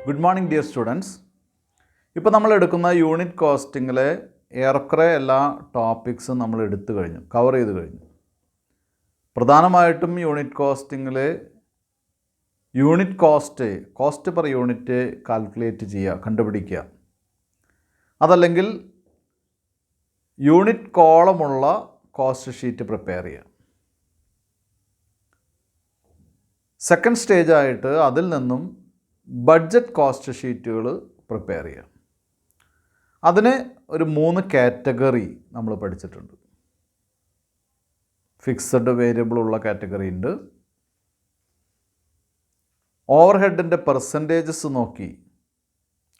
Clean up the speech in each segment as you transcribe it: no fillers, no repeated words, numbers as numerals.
Good morning dear students. ഇപ്പോൾ നമ്മൾ എടുക്കുന്ന യൂണിറ്റ് കോസ്റ്റിങ്ങിലെ ഏറെക്കുറെ എല്ലാ ടോപ്പിക്സും നമ്മൾ എടുത്തു കഴിഞ്ഞു, കവർ ചെയ്ത് കഴിഞ്ഞു. പ്രധാനമായിട്ടും യൂണിറ്റ് കോസ്റ്റിങ്ങിൽ unit cost per unit calculate ചെയ്യുക, കണ്ടുപിടിക്കുക. അതല്ലെങ്കിൽ യൂണിറ്റ് കോളമുള്ള കോസ്റ്റ് ഷീറ്റ് പ്രിപ്പയർ ചെയ്യുക. സെക്കൻഡ് സ്റ്റേജായിട്ട് അതിൽ നിന്നും ബഡ്ജറ്റ് കോസ്റ്റ് ഷീറ്റുകൾ പ്രിപ്പയർ ചെയ്യുക. അതിന് ഒരു 3 കാറ്റഗറി നമ്മൾ പഠിച്ചിട്ടുണ്ട്. ഫിക്സഡ് വേരിയബിൾ ഉള്ള കാറ്റഗറി ഉണ്ട്. ഓവർ ഹെഡിൻ്റെ പെർസെൻറ്റേജസ് നോക്കി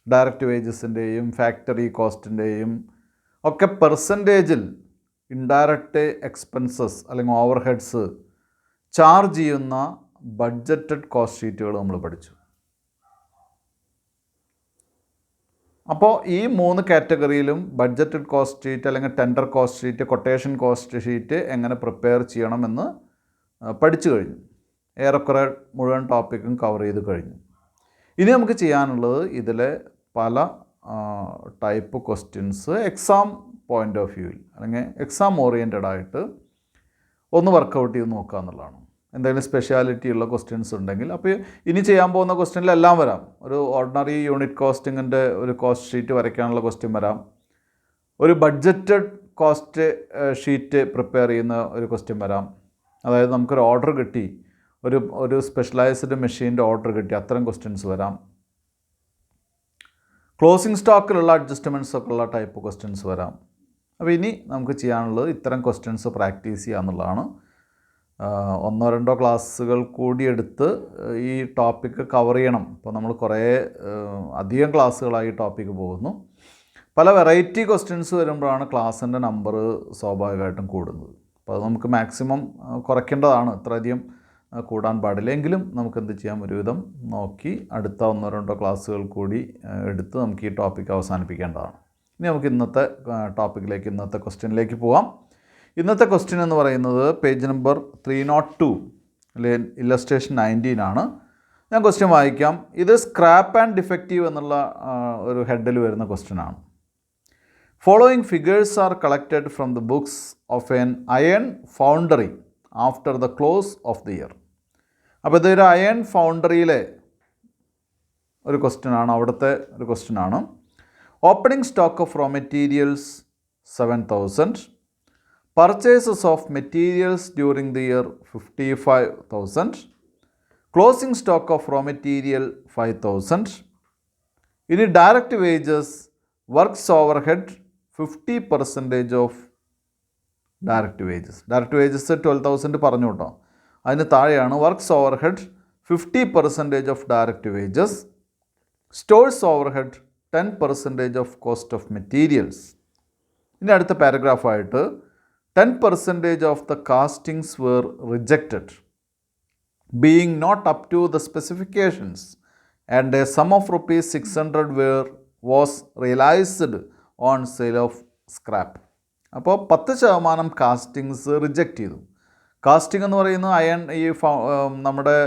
ഡയറക്റ്റ് വേജസിൻ്റെയും ഫാക്ടറി കോസ്റ്റിൻ്റെയും ഒക്കെ പെർസെൻറ്റേജിൽ ഇൻഡയറക്റ്റ് എക്സ്പെൻസസ് അല്ലെങ്കിൽ ഓവർ ഹെഡ്സ് ചാർജ് ചെയ്യുന്ന ബഡ്ജറ്റഡ് കോസ്റ്റ് ഷീറ്റുകൾ നമ്മൾ പഠിച്ചു. അപ്പോൾ ഈ 3 കാറ്റഗറിയിലും ബഡ്ജറ്റഡ് കോസ്റ്റ് ഷീറ്റ് അല്ലെങ്കിൽ tender cost sheet, quotation cost sheet എങ്ങനെ പ്രിപ്പയർ ചെയ്യണമെന്ന് പഠിച്ചു കഴിഞ്ഞു. ഏറെക്കുറെ മുഴുവൻ ടോപ്പിക്കും കവർ ചെയ്ത് കഴിഞ്ഞു. ഇനി നമുക്ക് ചെയ്യാനുള്ളത് ഇതിലെ പല type questions exam point of വ്യൂവിൽ അല്ലെങ്കിൽ എക്സാം ഓറിയൻറ്റഡ് ആയിട്ട് ഒന്ന് വർക്കൗട്ട് ചെയ്ത് നോക്കുക എന്നുള്ളതാണ്. എന്തെങ്കിലും സ്പെഷ്യാലിറ്റി ഉള്ള ക്വസ്റ്റ്യൻസ് ഉണ്ടെങ്കിൽ, അപ്പോൾ ഇനി ചെയ്യാൻ പോകുന്ന ക്വസ്റ്റ്യനിലെല്ലാം വരാം. ഒരു ഓർഡിനറി യൂണിറ്റ് കോസ്റ്റിങ്ങിൻ്റെ ഒരു കോസ്റ്റ് ഷീറ്റ് വരയ്ക്കാനുള്ള ക്വസ്റ്റ്യൻ വരാം. ഒരു ബഡ്ജറ്റഡ് കോസ്റ്റ് ഷീറ്റ് പ്രിപ്പയർ ചെയ്യുന്ന ഒരു ക്വസ്റ്റ്യൻ വരാം. അതായത് നമുക്കൊരു ഓർഡർ കിട്ടി, ഒരു സ്പെഷ്യലൈസ്ഡ് മെഷീൻ്റെ ഓർഡർ കിട്ടി, അത്തരം ക്വസ്റ്റ്യൻസ് വരാം. ക്ലോസിംഗ് സ്റ്റോക്കിലുള്ള അഡ്ജസ്റ്റ്മെൻറ്റ്സ് ഒക്കെ ഉള്ള ടൈപ്പ് ക്വസ്റ്റ്യൻസ് വരാം. അപ്പോൾ ഇനി നമുക്ക് ചെയ്യാനുള്ളത് ഇത്തരം ക്വസ്റ്റ്യൻസ് പ്രാക്ടീസ് ചെയ്യുക എന്നുള്ളതാണ്. 1-2 ക്ലാസ്സുകൾ കൂടി എടുത്ത് ഈ ടോപ്പിക്ക് കവർ ചെയ്യണം. ഇപ്പോൾ നമ്മൾ കുറേ അധികം ക്ലാസ്സുകളായി ഈ ടോപ്പിക്ക് പോകുന്നു. പല വെറൈറ്റി ക്വസ്റ്റ്യൻസ് വരുമ്പോഴാണ് ക്ലാസ്സിൻ്റെ നമ്പർ സ്വാഭാവികമായിട്ടും കൂടുന്നത്. അപ്പോൾ അത് നമുക്ക് മാക്സിമം കുറയ്ക്കേണ്ടതാണ്, ഇത്രയധികം കൂടാൻ പാടില്ല. എങ്കിലും നമുക്ക് എന്ത് ചെയ്യാം, ഒരുവിധം നോക്കി അടുത്ത 1-2 ക്ലാസ്സുകൾ കൂടി എടുത്ത് നമുക്ക് ഈ ടോപ്പിക്ക് അവസാനിപ്പിക്കേണ്ടതാണ്. ഇനി നമുക്ക് ഇന്നത്തെ ടോപ്പിക്കിലേക്ക്, ഇന്നത്തെ ക്വസ്റ്റ്യനിലേക്ക് പോവാം. ഇന്നത്തെ ക്വസ്റ്റ്യൻ എന്ന് പറയുന്നത് പേജ് നമ്പർ 302 അല്ലെ ഇല്ലസ്ട്രേഷൻ 19 ആണ്. ഞാൻ ക്വസ്റ്റ്യൻ വായിക്കാം. ഇത് സ്ക്രാപ്പ് ആൻഡ് ഡിഫക്റ്റീവ് എന്നുള്ള ഒരു ഹെഡിൽ വരുന്ന ക്വസ്റ്റ്യനാണ്. Following figures are collected from the books of an iron foundry after the close of the year. അപ്പോൾ ഇതൊരു അയൺ ഫൗണ്ടറിയിലെ ഒരു ക്വസ്റ്റ്യനാണ്, അവിടുത്തെ ഒരു ക്വസ്റ്റ്യനാണ്. Opening stock of raw materials 7,000. Purchases of materials during the year 55,000. Closing stock of raw material 5,000. ഇനി direct wages, works overhead 50% of direct wages. Direct wages 12,000 പറഞ്ഞു കേട്ടോ. അതിന് താഴെയാണ് works overhead 50% of direct wages. Stores overhead 10% of cost of materials. ഇനി അടുത്ത പാരഗ്രാഫായിട്ട് 10% of the castings were rejected, being not up to the specifications, and a sum of rupees 600 was realized on sale of scrap. അപ്പോൾ 10% castings reject ചെയ്തു. Casting എന്ന് പറയുന്നത് iron, ഈ നമ്മുടെ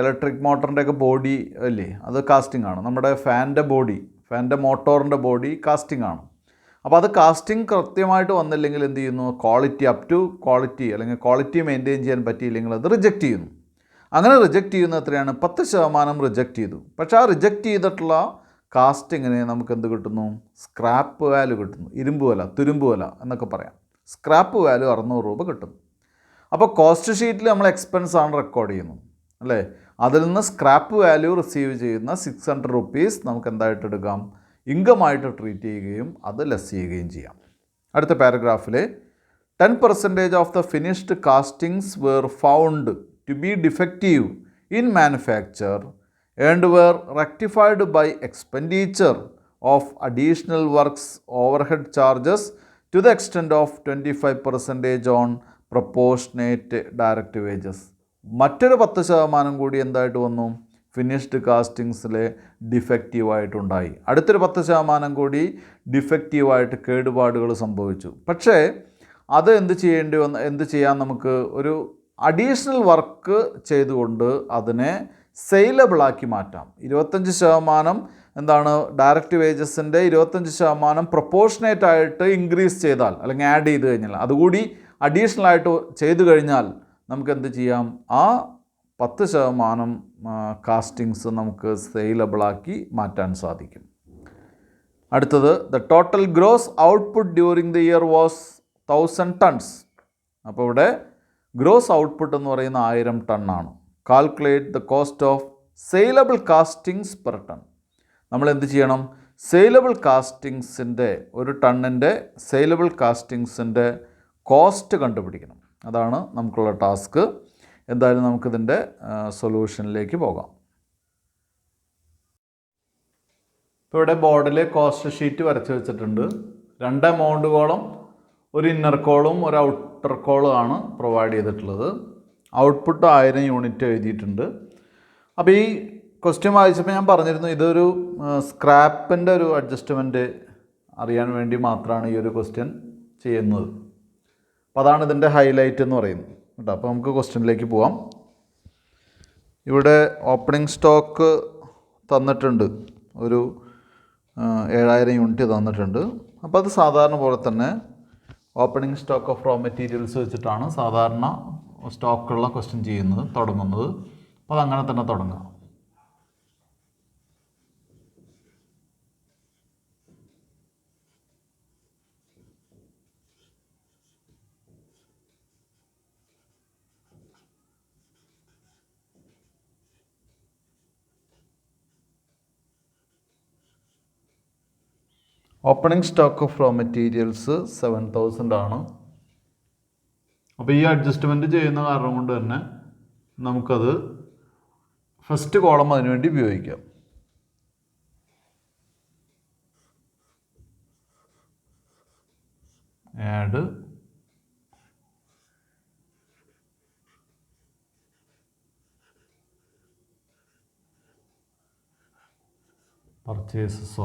electric മോട്ടറിൻ്റെയൊക്കെ body അല്ലേ, അത് കാസ്റ്റിംഗ് ആണ്. നമ്മുടെ ഫാൻ്റെ മോട്ടോറിൻ്റെ ബോഡി കാസ്റ്റിംഗ് ആണ്. അപ്പോൾ അത് കാസ്റ്റിംഗ് കൃത്യമായിട്ട് വന്നില്ലെങ്കിൽ എന്ത് ചെയ്യുന്നു, ക്വാളിറ്റി അപ് ടു ക്വാളിറ്റി അല്ലെങ്കിൽ ക്വാളിറ്റി മെയിൻറ്റെയിൻ ചെയ്യാൻ പറ്റിയില്ലെങ്കിൽ അത് റിജക്റ്റ് ചെയ്യുന്നു. അങ്ങനെ റിജക്റ്റ് ചെയ്യുന്ന എത്രയാണ്, 10% റിജക്റ്റ് ചെയ്തു. പക്ഷേ ആ റിജക്റ്റ് ചെയ്തിട്ടുള്ള കാസ്റ്റിങ്ങിന് നമുക്ക് എന്ത് കിട്ടുന്നു, സ്ക്രാപ്പ് വാല്യൂ കിട്ടുന്നു. ഇരുമ്പ് വില, തുരുമ്പ് വില എന്നൊക്കെ പറയാം. സ്ക്രാപ്പ് വാല്യൂ 600 രൂപ കിട്ടുന്നു. അപ്പോൾ കോസ്റ്റ് ഷീറ്റിൽ നമ്മൾ എക്സ്പെൻസ് ആണ് റെക്കോർഡ് ചെയ്യുന്നത് അല്ലേ. അതിൽ നിന്ന് സ്ക്രാപ്പ് വാല്യൂ റിസീവ് ചെയ്യുന്ന 600 rupees നമുക്ക് എന്തായിട്ട് എടുക്കാം, ഇൻകമായിട്ട് ട്രീറ്റ് ചെയ്യുകയും അത് ലെസ് ചെയ്യുകയും ചെയ്യാം. അടുത്ത പാരഗ്രാഫിൽ 10% of the finished castings were found to be defective in manufacture and were rectified by expenditure of additional works overhead charges to the extent of 25% on proportionate direct wages. മറ്റൊരു 10% കൂടി എന്തായിട്ട് വന്നു, ഫിനിഷ്ഡ് കാസ്റ്റിങ്സിലെ ഡിഫക്റ്റീവായിട്ടുണ്ടായി. അടുത്തൊരു 10% കൂടി ഡിഫക്റ്റീവായിട്ട് കേടുപാടുകൾ സംഭവിച്ചു. പക്ഷേ അത് എന്ത് ചെയ്യാൻ നമുക്ക് ഒരു അഡീഷണൽ വർക്ക് ചെയ്തുകൊണ്ട് അതിനെ സെയിലബിളാക്കി മാറ്റാം. 25% എന്താണ് ഡയറക്റ്റ് വേജസിൻ്റെ 25% പ്രൊപ്പോർഷനേറ്റ് ആയിട്ട് ഇൻക്രീസ് ചെയ്താൽ അല്ലെങ്കിൽ ആഡ് ചെയ്ത് കഴിഞ്ഞാൽ, അതുകൂടി അഡീഷണൽ ആയിട്ട് ചെയ്തു കഴിഞ്ഞാൽ നമുക്ക് എന്ത് ചെയ്യാം, ആ 10% കാസ്റ്റിങ്സ് നമുക്ക് സെയിലബിളാക്കി മാറ്റാൻ സാധിക്കും. അടുത്തത്, the total gross output during the year was 1000 tons. അപ്പോൾ ഇവിടെ ഗ്രോസ് ഔട്ട്പുട്ട് എന്ന് പറയുന്ന 1000 ടണ്ണാണ്. Calculate the cost of saleable castings per ton. നമ്മൾ എന്ത് ചെയ്യണം, സെയിലബിൾ കാസ്റ്റിങ്സിൻ്റെ ഒരു ടണ്ണിൻ്റെ സെയിലബിൾ കാസ്റ്റിങ്സിൻ്റെ കോസ്റ്റ് കണ്ടുപിടിക്കണം. അതാണ് നമുക്കുള്ള ടാസ്ക്. എന്തായാലും നമുക്കിതിൻ്റെ സൊല്യൂഷനിലേക്ക് പോകാം. ഇപ്പോൾ ഇവിടെ ബോർഡിൽ കോസ്റ്റ് ഷീറ്റ് വരച്ച് വെച്ചിട്ടുണ്ട്. 2 എമൗണ്ട് കോളം, ഒരു ഇന്നർ കോളും ഒരു ഔട്ടർ കോളും ആണ് പ്രൊവൈഡ് ചെയ്തിട്ടുള്ളത്. ഔട്ട്പുട്ട് 1000 യൂണിറ്റ് എഴുതിയിട്ടുണ്ട്. അപ്പോൾ ഈ ക്വസ്റ്റ്യൻ വായിച്ചപ്പോൾ ഞാൻ പറഞ്ഞിരുന്നു ഇതൊരു സ്ക്രാപ്പിൻ്റെ ഒരു അഡ്ജസ്റ്റ്മെൻറ്റ് അറിയാൻ വേണ്ടി മാത്രമാണ് ഈ ഒരു ക്വസ്റ്റ്യൻ ചെയ്യുന്നത്. അപ്പോൾ അതാണ് ഇതിൻ്റെ ഹൈലൈറ്റ് എന്ന് പറയുന്നത് കേട്ടോ. അപ്പോൾ നമുക്ക് ക്വസ്റ്റ്യനിലേക്ക് പോവാം. ഇവിടെ ഓപ്പണിംഗ് സ്റ്റോക്ക് തന്നിട്ടുണ്ട്, ഒരു 7000 യൂണിറ്റ് തന്നിട്ടുണ്ട്. അപ്പോൾ അത് സാധാരണ പോലെ തന്നെ opening stock of raw materials വെച്ചിട്ടാണ് സാധാരണ സ്റ്റോക്കുള്ള ക്വസ്റ്റ്യൻ തുടങ്ങുന്നത്. അപ്പോൾ അതങ്ങനെ തന്നെ തുടങ്ങാം. Opening stock of raw materials 7000 ആണ്. അപ്പോൾ ഈ അഡ്ജസ്റ്റ്മെൻറ്റ് ചെയ്യുന്ന കാരണം കൊണ്ട് തന്നെ നമുക്കത് ഫസ്റ്റ് കോളം അതിനുവേണ്ടി ഉപയോഗിക്കാം. Add purchases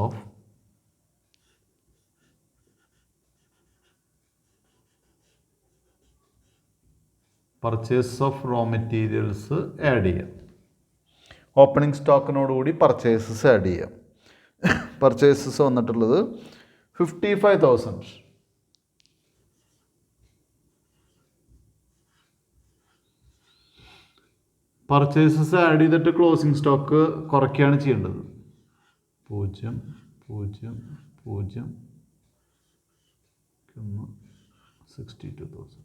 of raw materials add ചെയ്യാം. ഓപ്പണിംഗ് സ്റ്റോക്കിനോടുകൂടി പർച്ചേസസ് ആഡ് ചെയ്യാം. പർച്ചേസസ് വന്നിട്ടുള്ളത് 55,000. പർച്ചേസസ് ആഡ് ചെയ്തിട്ട് ക്ലോസിംഗ് സ്റ്റോക്ക് കുറയ്ക്കുകയാണ് ചെയ്യേണ്ടത്. 0 0 0 62,000.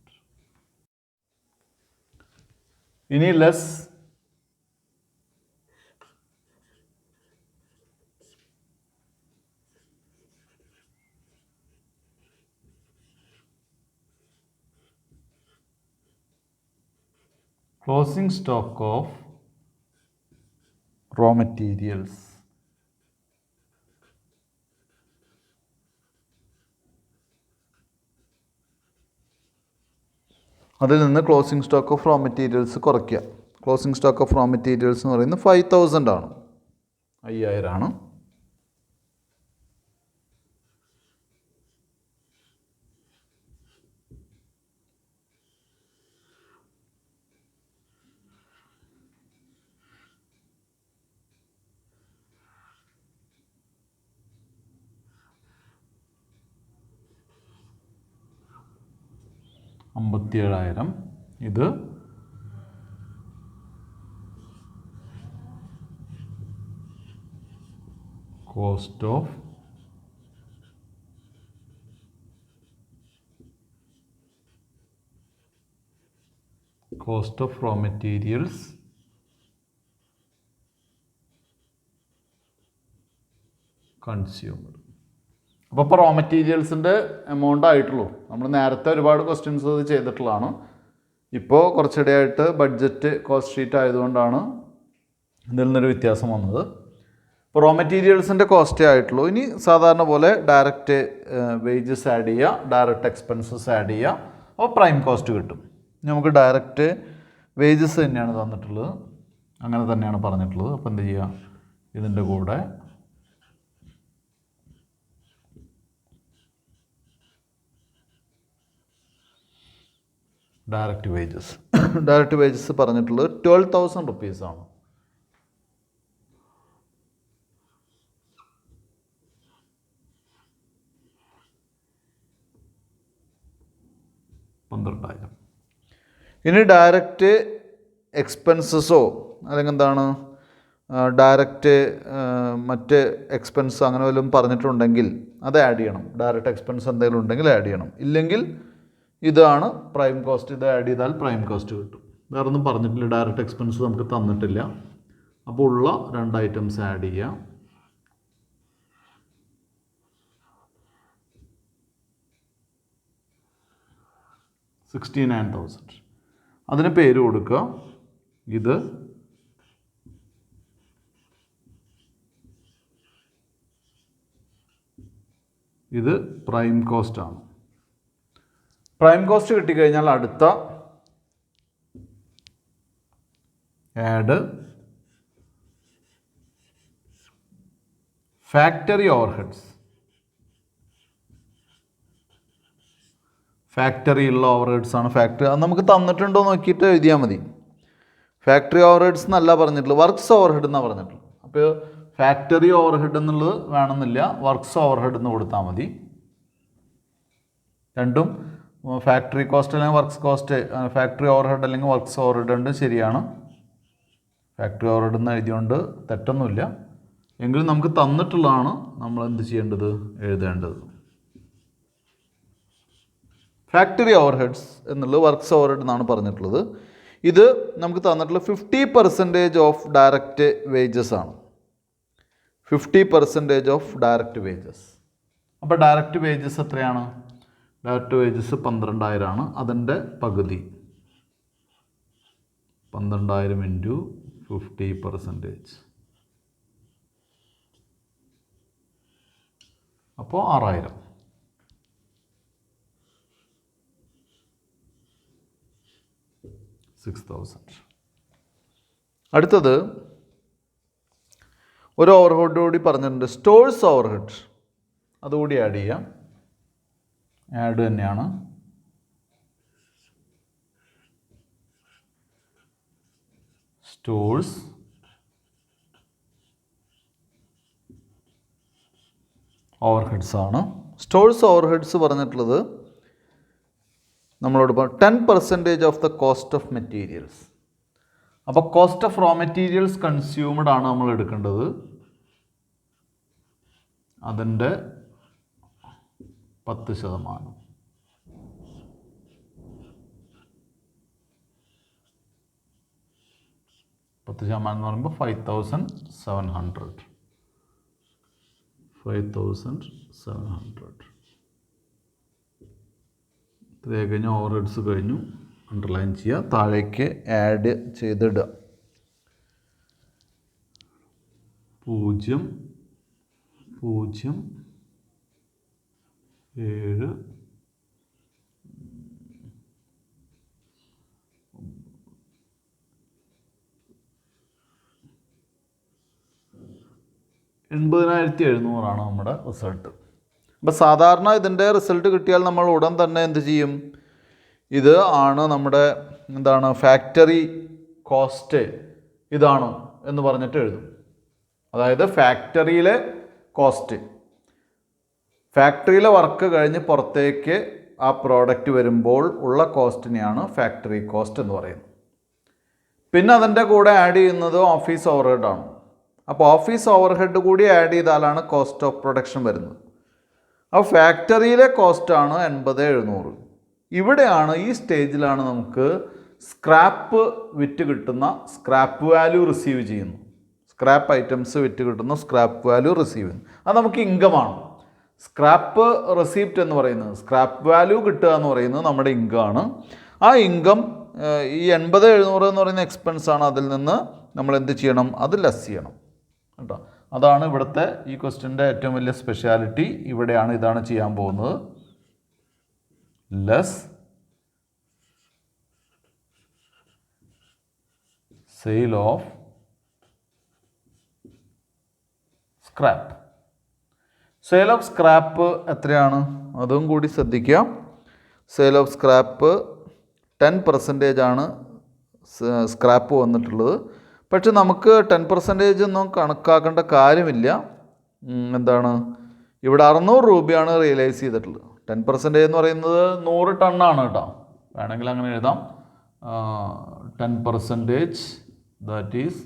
ഇനി less closing stock of raw materials. അതിൽ നിന്ന് closing stock of raw materials കുറയ്ക്കുക. Closing stock of raw materials എന്ന് പറയുന്നത് 5000 ആണ്, 5000 ആണ്. ഇത് cost of raw materials consumer. അപ്പോൾ റോ മെറ്റീരിയൽസിൻ്റെ എമൗണ്ട് ആയിട്ടുള്ളൂ. നമ്മൾ നേരത്തെ ഒരുപാട് ക്വസ്റ്റ്യൻസ് അത് ചെയ്തിട്ടുള്ളതാണ്. ഇപ്പോൾ കുറച്ചിടെയായിട്ട് ബഡ്ജറ്റ് കോസ്റ്റ് ഷീറ്റ് ആയതുകൊണ്ടാണ് ഇതിൽ നിന്നൊരു വ്യത്യാസം വന്നത്. ഇപ്പോൾ റോ മെറ്റീരിയൽസിൻ്റെ കോസ്റ്റേ ആയിട്ടുള്ളൂ. ഇനി സാധാരണ പോലെ ഡയറക്റ്റ് വേജസ് ആഡ് ചെയ്യുക, ഡയറക്റ്റ് എക്സ്പെൻസസ് ആഡ് ചെയ്യുക, അപ്പോൾ പ്രൈം കോസ്റ്റ് കിട്ടും. നമുക്ക് ഡയറക്റ്റ് വേജസ് തന്നെയാണ് തന്നിട്ടുള്ളത്, അങ്ങനെ തന്നെയാണ് പറഞ്ഞിട്ടുള്ളത്. അപ്പോൾ എന്ത് ചെയ്യുക, ഇതിൻ്റെ കൂടെ ഡയറക്റ്റ് വേജസ് പറഞ്ഞിട്ടുള്ളത് 12,000 rupees ആണ്. 12,000. ഇനി ഡയറക്റ്റ് എക്സ്പെൻസസോ അല്ലെങ്കിൽ എന്താണ് ഡയറക്റ്റ് മറ്റ് എക്സ്പെൻസ് അങ്ങനെ വല്ലതും പറഞ്ഞിട്ടുണ്ടെങ്കിൽ അത് ആഡ് ചെയ്യണം. ഡയറക്റ്റ് എക്സ്പെൻസ് എന്തെങ്കിലും ഉണ്ടെങ്കിൽ ആഡ് ചെയ്യണം. ഇല്ലെങ്കിൽ ഇതാണ് പ്രൈം കോസ്റ്റ്. ഇത് ആഡ് ചെയ്താൽ പ്രൈം കോസ്റ്റ് കിട്ടും. വേറെ ഒന്നും പറഞ്ഞിട്ടില്ല. ഡയറക്റ്റ് എക്സ്പെൻസ് നമുക്ക് തന്നിട്ടില്ല. അപ്പോൾ ഉള്ള 2 ഐറ്റംസ് ആഡ് ചെയ്യാം. $69,000. അതിന് പേര് കൊടുക്കുക. ഇത് പ്രൈം കോസ്റ്റാണ്. പ്രൈം കോസ്റ്റ് കിട്ടിക്കഴിഞ്ഞാൽ അടുത്ത ആഡ് ഫാക്ടറി ഓവർഹെഡ്സ്. ഫാക്ടറിയുള്ള ഓവർഹെഡ്സ് ആണ്. ഫാക്ടറി അത് നമുക്ക് തന്നിട്ടുണ്ടോ നോക്കിയിട്ട് എഴുതിയാൽ മതി. ഫാക്ടറി ഓവർഹെഡ്സ് എന്നല്ല പറഞ്ഞിട്ടുള്ളൂ, വർക്ക്സ് ഓവർഹെഡ് എന്നാണ് പറഞ്ഞിട്ടുള്ളൂ. അപ്പോൾ ഫാക്ടറി ഓവർഹെഡ് എന്നുള്ളത് വേണമെന്നില്ല, വർക്ക്സ് ഓവർഹെഡ് എന്ന് കൊടുത്താൽ മതി. രണ്ടും ഫാക്ടറി കോസ്റ്റ് അല്ലെങ്കിൽ വർക്ക്സ് കോസ്റ്റ്, ഫാക്ടറി ഓവർഹെഡ് അല്ലെങ്കിൽ വർക്ക്സ് ഓവർഹെഡ് ഉണ്ട്, ശരിയാണ്. ഫാക്ടറി ഓവർഹെഡ് എന്ന് എഴുതിയോണ്ട് തെറ്റൊന്നുമില്ല. എങ്കിലും നമുക്ക് തന്നിട്ടുള്ളതാണ് നമ്മൾ എന്ത് ചെയ്യേണ്ടത്, എഴുതേണ്ടത്. ഫാക്ടറി ഓവർഹെഡ്സ് എന്നുള്ളത് വർക്ക്സ് ഓവർഹെഡ് എന്നാണ് പറഞ്ഞിട്ടുള്ളത്. ഇത് നമുക്ക് തന്നിട്ടുള്ള 50% ഓഫ് ഡയറക്റ്റ് വേജസ് ആണ്. 50% ഓഫ് ഡയറക്റ്റ് വേജസ്. അപ്പോൾ ഡയറക്റ്റ് വേജസ് എത്രയാണ്? ഡയറക്റ്റ് വേജസ് 12,000 ആണ്. അതിൻ്റെ പകുതി 12,000 ഇൻറ്റു 50%. അപ്പോൾ 6,000. അടുത്തത് ഒരു ഓവർഹെഡ് കൂടി പറഞ്ഞിട്ടുണ്ട്, സ്റ്റോഴ്സ് ഓവർഹെഡ്. അതുകൂടി ആഡ് ചെയ്യാം. ആഡ് തന്നെയാണ്. സ്റ്റോഴ്സ് ഓവർഹെഡ്സ് ആണ്. സ്റ്റോഴ്സ് ഓവർഹെഡ്സ് പറഞ്ഞിട്ടുള്ളത് നമ്മളോട് 10% of the cost of materials. അപ്പോൾ cost of raw materials consumed ആണ് നമ്മൾ എടുക്കേണ്ടത്. അതിൻ്റെ 10%. 10% എന്ന് പറയുമ്പോൾ 5,700. 5,700. ഇത്രയും കഴിഞ്ഞ് ഓവർഹെഡ്സ് കഴിഞ്ഞു. അണ്ടർലൈൻ ചെയ്യുക, താഴേക്ക് ആഡ് ചെയ്തിടുക. 0, 0, 7, 80,700 നമ്മുടെ റിസൾട്ട്. അപ്പോൾ സാധാരണ ഇതിൻ്റെ റിസൾട്ട് കിട്ടിയാൽ നമ്മൾ ഉടൻ തന്നെ എന്ത് ചെയ്യും, ഇത് ആണ് നമ്മുടെ എന്താണ് ഫാക്ടറി കോസ്റ്റ് ഇതാണ് എന്ന് പറഞ്ഞിട്ട് എഴുതും. അതായത് ഫാക്ടറിയിലെ കോസ്റ്റ്, ഫാക്ടറിയിലെ വർക്ക് കഴിഞ്ഞ് പുറത്തേക്ക് ആ പ്രോഡക്റ്റ് വരുമ്പോൾ ഉള്ള കോസ്റ്റിനെയാണ് ഫാക്ടറി കോസ്റ്റ് എന്ന് പറയുന്നത്. പിന്നെ അതിൻ്റെ കൂടെ ആഡ് ചെയ്യുന്നത് ഓഫീസ് ഓവർഹെഡ് ആണ്. അപ്പോൾ ഓഫീസ് ഓവർഹെഡ് കൂടി ആഡ് ചെയ്താലാണ് കോസ്റ്റ് ഓഫ് പ്രൊഡക്ഷൻ വരുന്നത്. അപ്പോൾ ഫാക്ടറിയിലെ കോസ്റ്റാണ് 80,700. ഇവിടെയാണ്, ഈ സ്റ്റേജിലാണ് നമുക്ക് സ്ക്രാപ്പ് വിറ്റ് കിട്ടുന്ന സ്ക്രാപ്പ് വാല്യൂ റിസീവ് ചെയ്യുന്നു. സ്ക്രാപ്പ് ഐറ്റംസ് വിറ്റ് കിട്ടുന്ന സ്ക്രാപ്പ് വാല്യൂ റിസീവ് ചെയ്യുന്നു. അത് നമുക്ക് ഇൻകമാണ്. സ്ക്രാപ്പ് റെസിപ്റ്റ് എന്ന് പറയുന്നത്, സ്ക്രാപ്പ് വാല്യൂ കിട്ടുക എന്ന് പറയുന്നത് നമ്മുടെ ഇൻകമാണ്. ആ ഇൻകം ഈ 80,700 എന്ന് പറയുന്ന എക്സ്പെൻസ് ആണ്. അതിൽ നിന്ന് നമ്മൾ എന്ത് ചെയ്യണം, അത് ലെസ് ചെയ്യണം കേട്ടോ. അതാണ് ഇവിടുത്തെ ഈ ക്വസ്റ്റ്യൻ്റെ ഏറ്റവും വലിയ സ്പെഷ്യാലിറ്റി. ഇവിടെയാണ് ഇതാണ് ചെയ്യാൻ പോകുന്നത്. Less sale of scrap. Sale of scrap എത്രയാണ് അതും കൂടി ശ്രദ്ധിക്കുക. സെയിൽ ഓഫ് സ്ക്രാപ്പ് 10% ആണ് സ്ക്രാപ്പ് വന്നിട്ടുള്ളത്. പക്ഷെ നമുക്ക് 10% ഒന്നും കണക്കാക്കേണ്ട കാര്യമില്ല. എന്താണ്, ഇവിടെ 600 രൂപയാണ് റിയലൈസ് ചെയ്തിട്ടുള്ളത്. 10% എന്ന് പറയുന്നത് 100 ടണ്ണാണ് കേട്ടോ. വേണമെങ്കിൽ അങ്ങനെ എഴുതാം. 10% ദാറ്റ് ഈസ്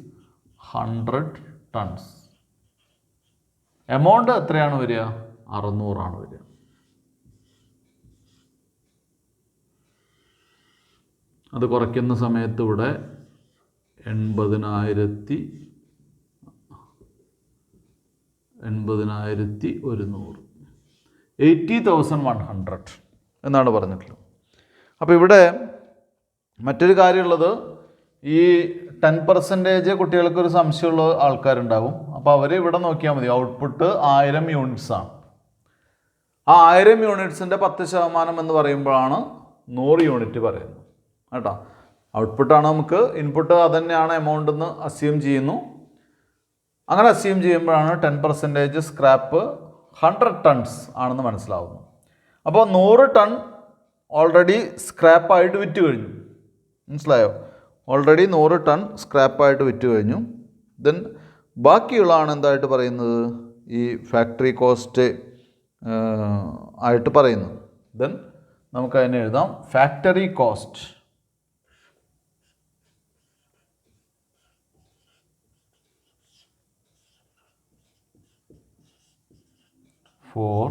100 ടൺസ്. എമൗണ്ട് എത്രയാണ് വരിക? 600 വരിക. അത് കുറയ്ക്കുന്ന സമയത്ത് ഇവിടെ 80,100 80,100 എന്നാണ് പറഞ്ഞിട്ടുള്ളത്. അപ്പോൾ ഇവിടെ മറ്റൊരു കാര്യമുള്ളത്, ഈ 10% കുട്ടികൾക്കൊരു സംശയമുള്ള ആൾക്കാരുണ്ടാവും. അപ്പോൾ അവർ ഇവിടെ നോക്കിയാൽ മതി. ഔട്ട്പുട്ട് 1000 യൂണിറ്റ്സ് ആണ്. ആ 1000 യൂണിറ്റ്സിൻ്റെ 10% എന്ന് പറയുമ്പോഴാണ് 100 യൂണിറ്റ് പറയുന്നത് കേട്ടോ. ഔട്ട്പുട്ടാണ് നമുക്ക്, ഇൻപുട്ട് അതുതന്നെയാണ് എമൗണ്ട് എന്ന് അസ്യൂം ചെയ്യുന്നു. അങ്ങനെ അസ്യൂം ചെയ്യുമ്പോഴാണ് 10% സ്ക്രാപ്പ് 100 ടൺസ് ആണെന്ന് മനസ്സിലാവുന്നു. അപ്പോൾ 100 ടൺ ഓൾറെഡി സ്ക്രാപ്പായിട്ട് വിറ്റ് കഴിഞ്ഞു. മനസ്സിലായോ? ഓൾറെഡി 100 ടൺ സ്ക്രാപ്പായിട്ട് വിറ്റ് കഴിഞ്ഞു. ദെൻ ബാക്കിയുള്ളതാണ് എന്തായിട്ട് പറയുന്നത്? ഈ ഫാക്ടറി കോസ്റ്റ് ആയിട്ട് പറയുന്നു. ദെൻ നമുക്കതിനെ എഴുതാം factory cost. For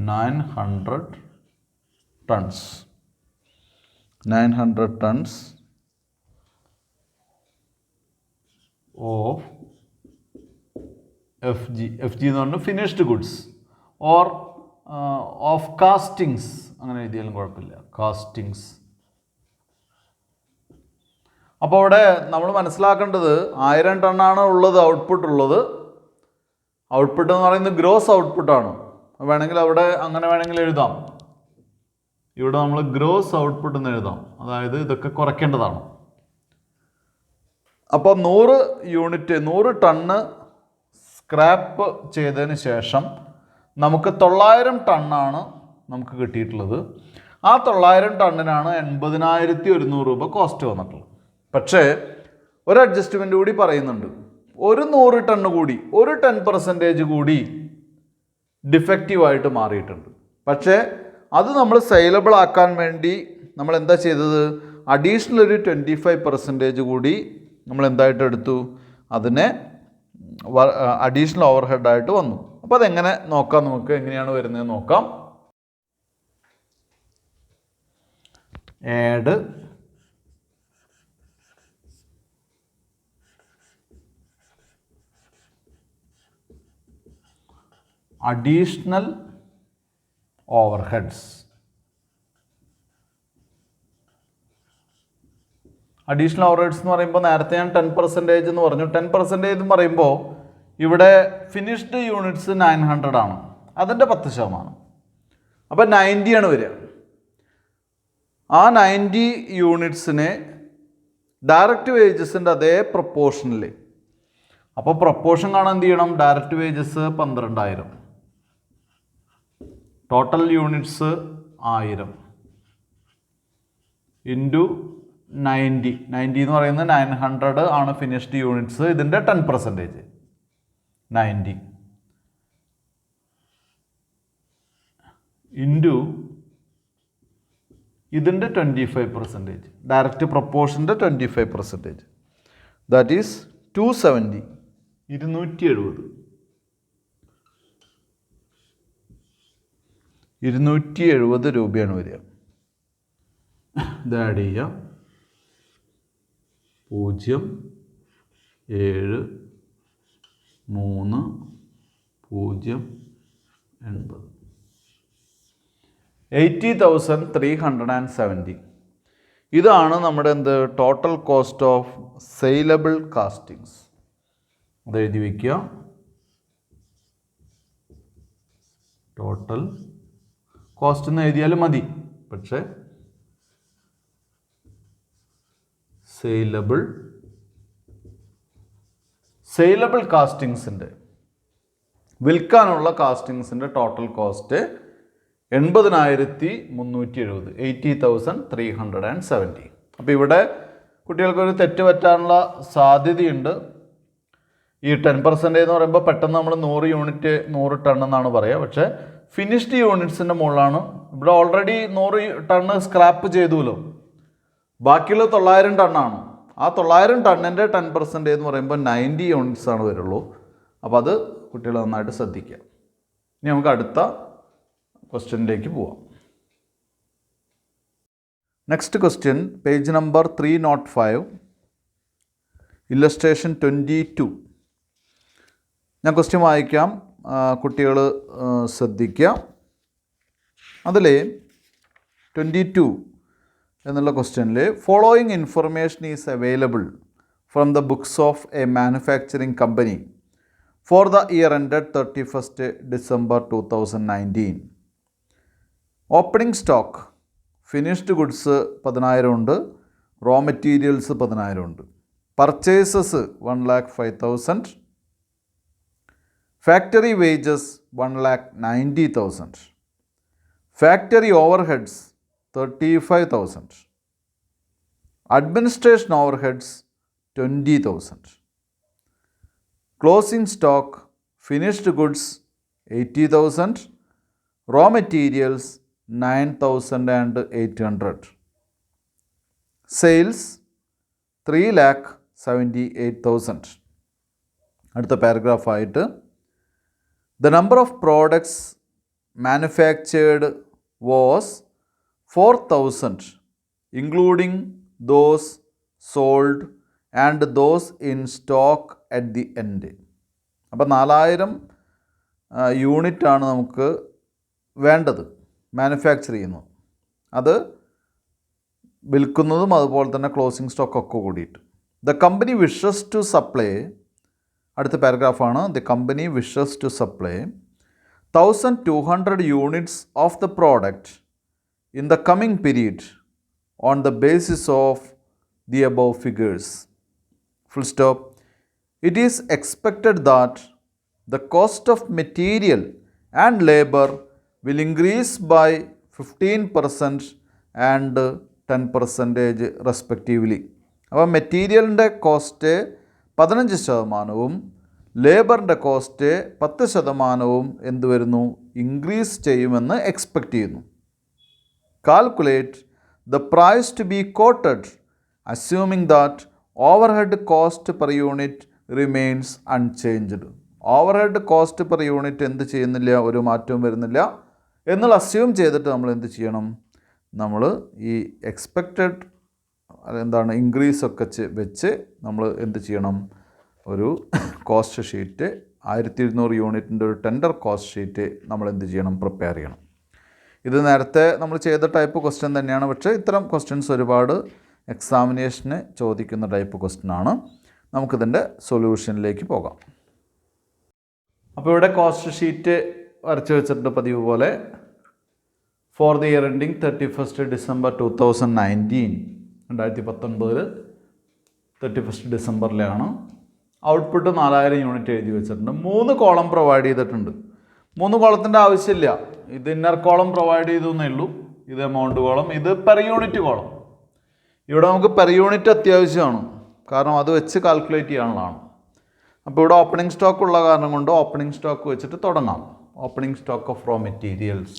900 tons. 900 tons of FG. FG എന്ന് പറഞ്ഞാൽ finished goods or of castings. അങ്ങനെ എഴുതിയാലും കുഴപ്പമില്ല. കാസ്റ്റിങ്സ്. അപ്പോൾ അവിടെ നമ്മൾ മനസ്സിലാക്കേണ്ടത് 1000 ടണ്ണാണ് ഉള്ളത്, ഔട്ട്പുട്ട് ഉള്ളത്. ഔട്ട്പുട്ട് എന്ന് പറയുന്നത് ഗ്രോസ് ഔട്ട്പുട്ടാണ്. വേണമെങ്കിൽ അവിടെ അങ്ങനെ വേണമെങ്കിൽ എഴുതാം. ഇവിടെ നമ്മൾ ഗ്രോസ് ഔട്ട്പുട്ട് എന്ന് എഴുതാം. അതായത് ഇതൊക്കെ കുറയ്ക്കേണ്ടതാണ്. അപ്പോൾ 100 ടണ്ണ് സ്ക്രാപ്പ് ചെയ്തതിന് ശേഷം നമുക്ക് 900 ടണ്ണാണ് നമുക്ക് കിട്ടിയിട്ടുള്ളത്. ആ 900 ടണ്ണിനാണ് 80,100 രൂപ കോസ്റ്റ് വന്നിട്ടുള്ളത്. പക്ഷേ ഒരു അഡ്ജസ്റ്റ്മെൻ്റ് കൂടി പറയുന്നുണ്ട്. ഒരു 100 ടണ്ണ് കൂടി, ഒരു 10% കൂടി ഡിഫക്റ്റീവായിട്ട് മാറിയിട്ടുണ്ട്. പക്ഷേ അത് നമ്മൾ സെയിലബിൾ ആക്കാൻ വേണ്ടി നമ്മൾ എന്താ ചെയ്തത്? അഡീഷണൽ ഒരു 25% കൂടി നമ്മൾ എന്തായിട്ട് എടുത്തു? അതിനെ അഡീഷണൽ ഓവർ ഹെഡായിട്ട് വന്നു. അപ്പോൾ അതെങ്ങനെ നോക്കാം? നമുക്ക് എങ്ങനെയാണ് വരുന്നത് നോക്കാം. Add additional overheads. Additional overheads എന്ന് പറയുമ്പോൾ നേരത്തെ ഞാൻ 10% എന്ന് പറഞ്ഞു. 10% എന്ന് പറയുമ്പോൾ ഇവിടെ ഫിനിഷ്ഡ് യൂണിറ്റ്സ് 900 ആണ്. അതിൻ്റെ 10%. അപ്പോൾ 90 ആണ് വരിക. ആ 90 യൂണിറ്റ്സിനെ ഡയറക്റ്റ് വേജസിൻ്റെ അതേ പ്രൊപ്പോർഷനിൽ, അപ്പോൾ പ്രൊപ്പോർഷൻ കാണാൻ എന്ത് ചെയ്യണം? Direct wages 12,000, total units 1000 into 90. 90 എന്ന് പറയുന്നത് 900 ആണ് ഫിനിഷ്ഡ് യൂണിറ്റ്സ്. ഇതിൻ്റെ 10% 90 ഇൻറ്റു ഇതിൻ്റെ 25%, ഡയറക്റ്റ് പ്രൊപ്പോർഷൻ്റെ 25%. That is 270. 270 രൂപയാണ് വരിക. ഇത് ആഡ് ചെയ്യാം. 0, 7, 3, 0, 80. 80,370. ഇതാണ് നമ്മുടെ total cost of saleable castings. അത് എഴുതി വയ്ക്കുക. ടോട്ടൽ കോസ്റ്റ് എന്ന് എഴുതിയാലും മതി. പക്ഷേ സെയിലബിൾ കാസ്റ്റിങ്സിൻ്റെ, വിൽക്കാനുള്ള കാസ്റ്റിങ്സിൻ്റെ ടോട്ടൽ കോസ്റ്റ് 80,370. 80,370. അപ്പോൾ ഇവിടെ കുട്ടികൾക്കൊരു തെറ്റ് പറ്റാനുള്ള സാധ്യതയുണ്ട്. ഈ 10% എന്ന് പറയുമ്പോൾ പെട്ടെന്ന് നമ്മൾ 100 യൂണിറ്റ് 100 ടൺ എന്നാണ് പറയുക. പക്ഷേ ഫിനിഷ്ഡ് യൂണിറ്റ്സിൻ്റെ മുകളിലാണ്. ഇവിടെ ഓൾറെഡി 100 ടണ്ണ് സ്ക്രാപ്പ് ചെയ്തുല്ലോ, ബാക്കിയുള്ള 900 ടണ്ണാണ്. ആ 900 ടണ്ണിൻ്റെ 10% എന്ന് പറയുമ്പോൾ 90 യൂണിറ്റ്സ് ആണ് വരുള്ളൂ. അപ്പോൾ അത് കുട്ടികൾ നന്നായിട്ട് ശ്രദ്ധിക്കുക. ഇനി നമുക്ക് അടുത്ത ക്വസ്റ്റ്യനിലേക്ക് പോവാം. Next question, page number 305, illustration 22. ഞാൻ ക്വസ്റ്റ്യൻ വായിക്കാം, കുട്ടികൾ ശ്രദ്ധിക്കുക. അതിൽ 22 എന്നുള്ള ക്വസ്റ്റ്യനിൽ following information is available from the books of a manufacturing company for the year ended 31st December 2019. Opening stock finished goods 10,000 ഉണ്ട്, റോ മെറ്റീരിയൽസ് 10,000 ഉണ്ട്. Purchases 1,05,000. Factory wages 1,90,000. Factory overheads 35,000. Administration overheads 20,000. Closing stock finished goods 80,000, raw materials 9,800. Sales 3,78,000. അടുത്ത പാരഗ്രാഫായിട്ട് the number of products manufactured was 4,000 including those sold and those in stock at the end. അപ്പോൾ 4,000 യൂണിറ്റാണ് നമുക്ക് വേണ്ടത് manufacture ചെയ്യുന്നത്, അത് വിൽക്കുന്നതും അതുപോലെ തന്നെ closing സ്റ്റോക്കൊക്കെ കൂടിയിട്ട്. The company wishes to supply, അടുത്ത പാരഗ്രാഫാണ്, the company wishes to supply 1,200 units of the product in the coming period on the basis of the above figures. Full stop. It is expected that the cost of material and labour will increase by 15% and 10% respectively. അപ്പോൾ മെറ്റീരിയലിൻ്റെ cost 15%, ലേബറിൻ്റെ cost 10% എന്ത് വരുന്നു, increase ചെയ്യുമെന്ന് expect ചെയ്യുന്നു. Calculate the price to be quoted assuming that overhead cost per unit remains unchanged. Overhead cost per unit എന്ത് ചെയ്യുന്നില്ല, ഒരു മാറ്റവും വരുന്നില്ല എന്നുള്ള അസ്യൂം ചെയ്തിട്ട് നമ്മൾ എന്ത് ചെയ്യണം, നമ്മൾ ഈ എക്സ്പെക്റ്റഡ് എന്താണ് ഇൻക്രീസൊക്കെ വെച്ച് നമ്മൾ എന്ത് ചെയ്യണം, ഒരു കോസ്റ്റ് ഷീറ്റ് 1,200 യൂണിറ്റിൻ്റെ ഒരു ടെൻഡർ കോസ്റ്റ് ഷീറ്റ് നമ്മൾ എന്ത് ചെയ്യണം, പ്രിപ്പയർ ചെയ്യണം. ഇത് നേരത്തെ നമ്മൾ ചെയ്ത ടൈപ്പ് ക്വസ്റ്റ്യൻ തന്നെയാണ്, പക്ഷേ ഇത്തരം ക്വസ്റ്റ്യൻസ് ഒരുപാട് എക്സാമിനേഷന് ചോദിക്കുന്ന ടൈപ്പ് ക്വസ്റ്റ്യനാണ്. നമുക്കിതിൻ്റെ സൊല്യൂഷനിലേക്ക് പോകാം. അപ്പോൾ ഇവിടെ കോസ്റ്റ് ഷീറ്റ് വരച്ച് വെച്ചിട്ട് പതിവ് പോലെ for the year ending 31st December 2019, 2019 31st Decemberലാണ്. ഔട്ട്പുട്ട് 4,000 യൂണിറ്റ് എഴുതി വെച്ചിട്ടുണ്ട്. 3 കോളം പ്രൊവൈഡ് ചെയ്തിട്ടുണ്ട്. 3 കോളത്തിൻ്റെ ആവശ്യമില്ല, ഇത് ഇന്നർ കോളം പ്രൊവൈഡ് ചെയ്തു എന്നേ ഉള്ളൂ. ഇത് എമൗണ്ട് കോളം, ഇത് പെർ യൂണിറ്റ് കോളം. ഇവിടെ നമുക്ക് പെർ യൂണിറ്റ് അത്യാവശ്യമാണ്, കാരണം അത് വെച്ച് കാൽക്കുലേറ്റ് ചെയ്യാനുള്ളതാണ്. അപ്പോൾ ഇവിടെ ഓപ്പണിംഗ് സ്റ്റോക്ക് ഉള്ള കാരണം കൊണ്ട് ഓപ്പണിംഗ് സ്റ്റോക്ക് വെച്ചിട്ട് തുടങ്ങാം. Opening stock of raw materials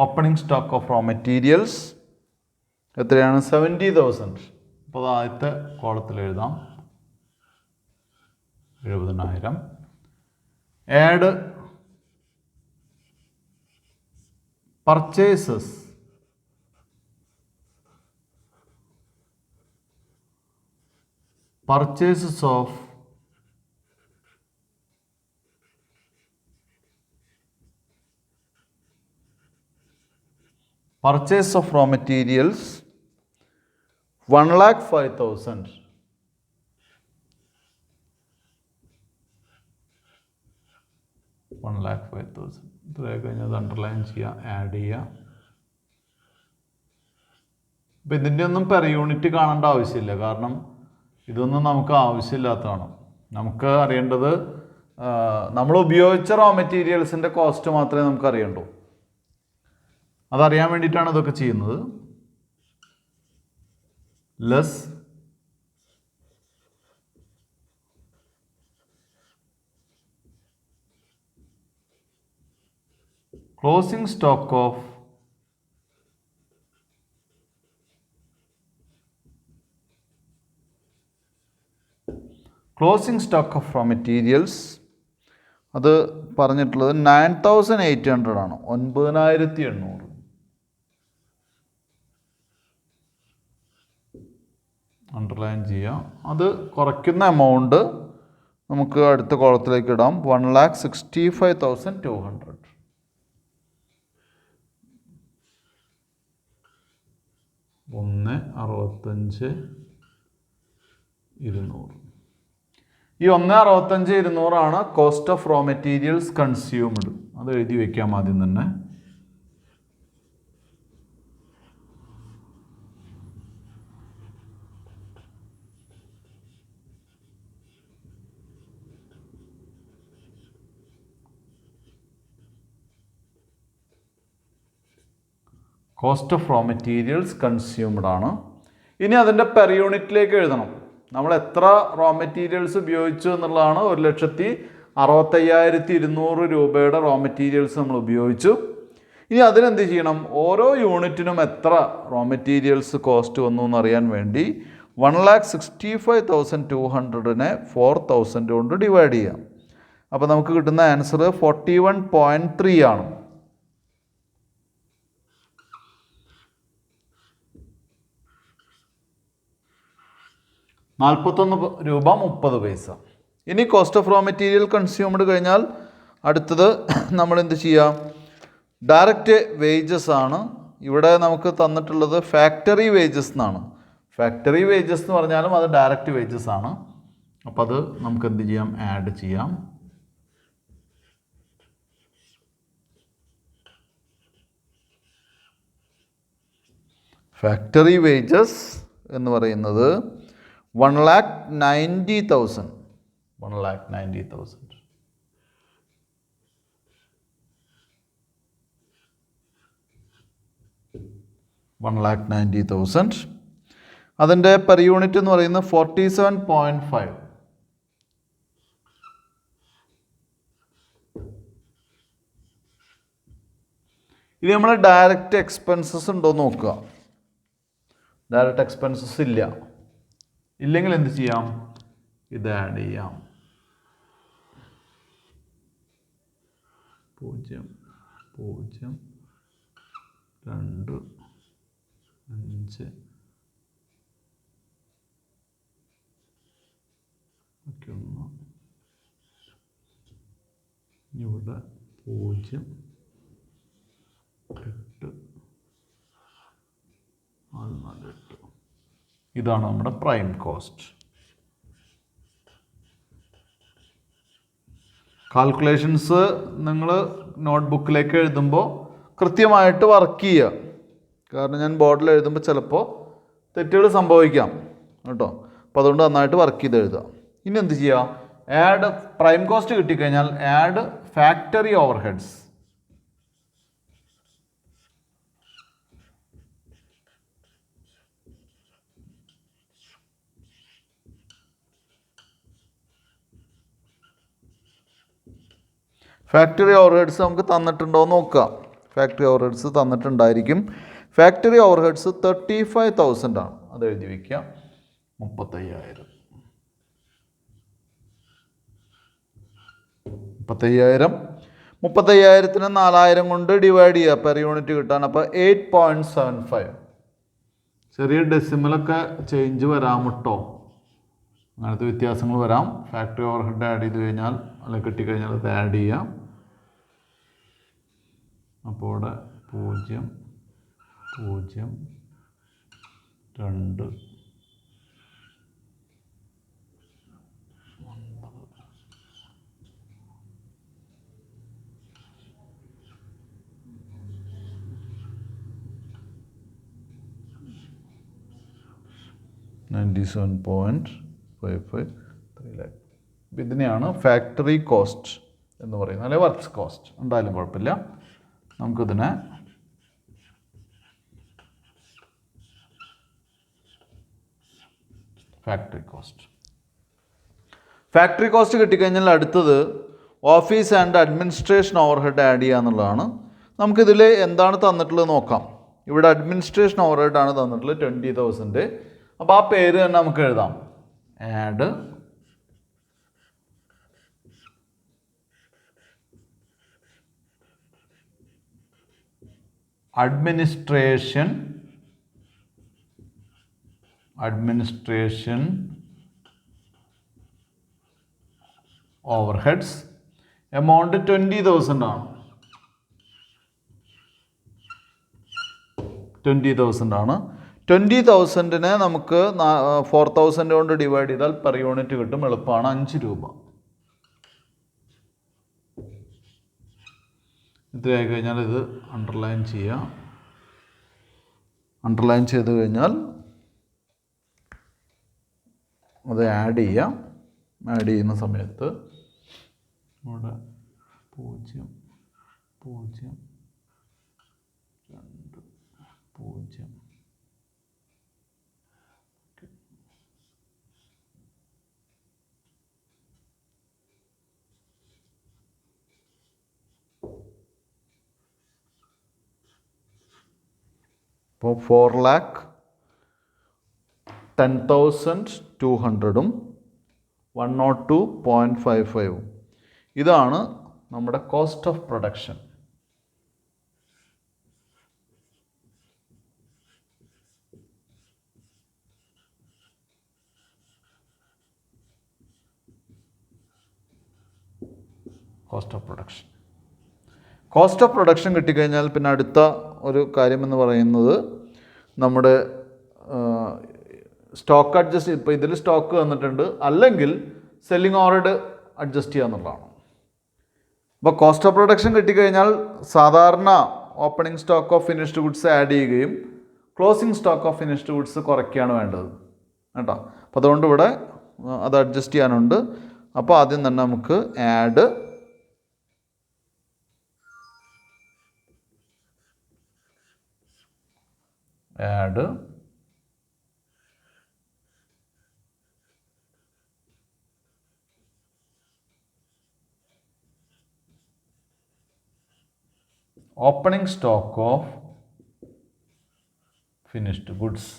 opening stock of raw materials എത്രയാണ്, 70,000. അപ്പോൾ ആദ്യത്തെ കോളത്തിൽ എഴുതാം 70,000. Add purchases of purchase of raw materials 1,05,000. 1,05,000 ഇത്രയൊക്കെ കഴിഞ്ഞത് അണ്ടർലൈൻ ചെയ്യുക, ആഡ് ചെയ്യുക. അപ്പം ഇതിൻ്റെ ഒന്നും പെർ യൂണിറ്റ് കാണേണ്ട ആവശ്യമില്ല, കാരണം ഇതൊന്നും നമുക്ക് ആവശ്യമില്ലാത്തതാണ്. നമുക്ക് അറിയേണ്ടത് നമ്മൾ ഉപയോഗിച്ച റോ മെറ്റീരിയൽസിൻ്റെ കോസ്റ്റ് മാത്രമേ നമുക്ക് അറിയണ്ടൂ. അതറിയാൻ വേണ്ടിയിട്ടാണ് ഇതൊക്കെ ചെയ്യുന്നത്. Less closing stock of raw materials അത് പറഞ്ഞിട്ടുള്ളത് 9800 ആണ്. 9800 അണ്ടർലൈൻ ചെയ്യാം. അത് കുറയ്ക്കുന്ന എമൗണ്ട് നമുക്ക് അടുത്ത കോളത്തിലേക്ക് ഇടാം. 1,65,200. 1,65,200. ഈ 1,65,200 cost of raw materials consumed. അത് എഴുതി വയ്ക്കാം ആദ്യം തന്നെ. Cost of raw materials consumed ആണ്. ഇനി അതിൻ്റെ പെർ യൂണിറ്റിലേക്ക് എഴുതണം. നമ്മൾ എത്ര റോ മെറ്റീരിയൽസ് ഉപയോഗിച്ചു എന്നുള്ളതാണ്. 1,65,200 രൂപയുടെ റോ മെറ്റീരിയൽസ് നമ്മൾ ഉപയോഗിച്ചു. ഇനി അതിനെന്ത് ചെയ്യണം? ഓരോ യൂണിറ്റിനും എത്ര റോ മെറ്റീരിയൽസ് കോസ്റ്റ് വന്നു എന്നറിയാൻ വേണ്ടി 1,65,200നെ 4,000 കൊണ്ട് ഡിവൈഡ് ചെയ്യാം. അപ്പോൾ നമുക്ക് കിട്ടുന്ന ആൻസർ 41.3 ആണ്. 41 രൂപ 30 പൈസ. ഇനി cost of raw material consumed കഴിഞ്ഞാൽ അടുത്തത് നമ്മൾ എന്ത് ചെയ്യാം? ഡയറക്റ്റ് വേജസ് ആണ്. ഇവിടെ നമുക്ക് തന്നിട്ടുള്ളത് ഫാക്ടറി വേജസ് എന്നാണ്. ഫാക്ടറി വേജസ് എന്ന് പറഞ്ഞാലും അത് ഡയറക്റ്റ് വേജസ് ആണ്. അപ്പോൾ അത് നമുക്ക് എന്ത് ചെയ്യാം? ആഡ് ചെയ്യാം. ഫാക്ടറി വേജസ് എന്ന് പറയുന്നത് 1,90,000. 1,90,000. അതിൻ്റെ പെർ യൂണിറ്റ് എന്ന് പറയുന്നത് 47.5. ഇത് നമ്മൾ ഡയറക്റ്റ് എക്സ്പെൻസസ് ഉണ്ടോ എന്ന് നോക്കുക. ഡയറക്റ്റ് എക്സ്പെൻസസ് ഇല്ല. ഇല്ലെങ്കിൽ എന്ത് ചെയ്യാം? ഇത് ആഡ് ചെയ്യാം. 0, 0, 2, 5 ഒക്കെ 1 ഇവിടെ 0, 8, 4, 8. ഇതാണ് നമ്മുടെ പ്രൈം കോസ്റ്റ്. കാൽക്കുലേഷൻസ് നിങ്ങൾ നോട്ട്ബുക്കിലേക്ക് എഴുതുമ്പോൾ കൃത്യമായിട്ട് വർക്ക് ചെയ്യുക. കാരണം ഞാൻ ബോർഡിൽ എഴുതുമ്പോൾ ചിലപ്പോൾ തെറ്റുകൾ സംഭവിക്കാം കേട്ടോ. അപ്പോൾ അതുകൊണ്ട് നന്നായിട്ട് വർക്ക് ചെയ്ത് എഴുതുക. ഇനി എന്ത് ചെയ്യുക? ആഡ് പ്രൈം കോസ്റ്റ് കിട്ടിക്കഴിഞ്ഞാൽ add factory overheads. Factory overheads നമുക്ക് തന്നിട്ടുണ്ടോ എന്ന് നോക്കുക. ഫാക്ടറി ഓവർഹെഡ്സ് തന്നിട്ടുണ്ടായിരിക്കും. ഫാക്ടറി ഓവർഹെഡ്സ് 35,000 ആണ്. അത് എഴുതി വയ്ക്കുക. 35,000. 35,000നെ 4,000 കൊണ്ട് ഡിവൈഡ് ചെയ്യുക പെർ യൂണിറ്റ് കിട്ടാൻ. അപ്പോൾ 8.75. ചെറിയ ഡെസിമലൊക്കെ ചേഞ്ച് വരാം കേട്ടോ. അങ്ങനത്തെ വ്യത്യാസങ്ങൾ വരാം. ഫാക്ടറി ഓവർഹെഡ് ആഡ് ചെയ്ത് കഴിഞ്ഞാൽ അല്ലെങ്കിൽ കിട്ടിക്കഴിഞ്ഞാൽ അത് ആഡ് ചെയ്യാം. അപ്പോൾ ഇവിടെ 0, 0, 2, 97. 655 3 lakh. ഇതിനെയാണ് ഫാക്ടറി കോസ്റ്റ് എന്ന് പറയുന്നത്, അല്ലെങ്കിൽ വർക്ക്സ് കോസ്റ്റ് എന്തായാലും കുഴപ്പമില്ല. നമുക്കിതിനെ ഫാക്ടറി കോസ്റ്റ്. ഫാക്ടറി കോസ്റ്റ് കിട്ടിക്കഴിഞ്ഞാൽ അടുത്തത് office and administration overhead add ചെയ്യുക എന്നുള്ളതാണ്. നമുക്കിതിൽ എന്താണ് തന്നിട്ടുള്ളത് നോക്കാം. ഇവിടെ അഡ്മിനിസ്ട്രേഷൻ ഓവർഹെഡ് ആണ് തന്നിട്ടുള്ളത് 20,000. അപ്പോൾ ആ പേര് തന്നെ നമുക്ക് എഴുതാം. Add administration overheads. എമൗണ്ട് 20,000 ആണ്. 20,000 ആണ്. 20,000-നെ നമുക്ക് 4,000 കൊണ്ട് ഡിവൈഡ് ചെയ്താൽ പെർ യൂണിറ്റ് കിട്ടും. എളുപ്പമാണ്, 5 രൂപ. ഇത്രയായി കഴിഞ്ഞാൽ ഇത് അണ്ടർലൈൻ ചെയ്യാം. അണ്ടർലൈൻ ചെയ്ത് കഴിഞ്ഞാൽ അത് ആഡ് ചെയ്യാം. ആഡ് ചെയ്യുന്ന സമയത്ത് ഇവിടെ 0 0 2 0 അപ്പോൾ 4,10,200 102.55. ഇതാണ് നമ്മുടെ cost of production. Cost of production. Cost of production കിട്ടിക്കഴിഞ്ഞാൽ പിന്നെ അടുത്ത ഒരു കാര്യമെന്ന് പറയുന്നത് നമ്മുടെ സ്റ്റോക്ക് അഡ്ജസ്റ്റ്. ഇപ്പോൾ ഇതിൽ സ്റ്റോക്ക് വന്നിട്ടുണ്ട്, അല്ലെങ്കിൽ സെല്ലിംഗ് ഓവർഹെഡ് അഡ്ജസ്റ്റ് ചെയ്യുക എന്നുള്ളതാണ്. അപ്പോൾ കോസ്റ്റ് ഓഫ് പ്രൊഡക്ഷൻ കിട്ടിക്കഴിഞ്ഞാൽ സാധാരണ opening stock of finished goods add ചെയ്യുകയും closing stock of finished goods കുറയ്ക്കുകയാണ് വേണ്ടത് കേട്ടോ. അപ്പോൾ അതുകൊണ്ട് ഇവിടെ അത് അഡ്ജസ്റ്റ് ചെയ്യാനുണ്ട്. അപ്പോൾ ആദ്യം തന്നെ നമുക്ക് add opening stock of finished goods.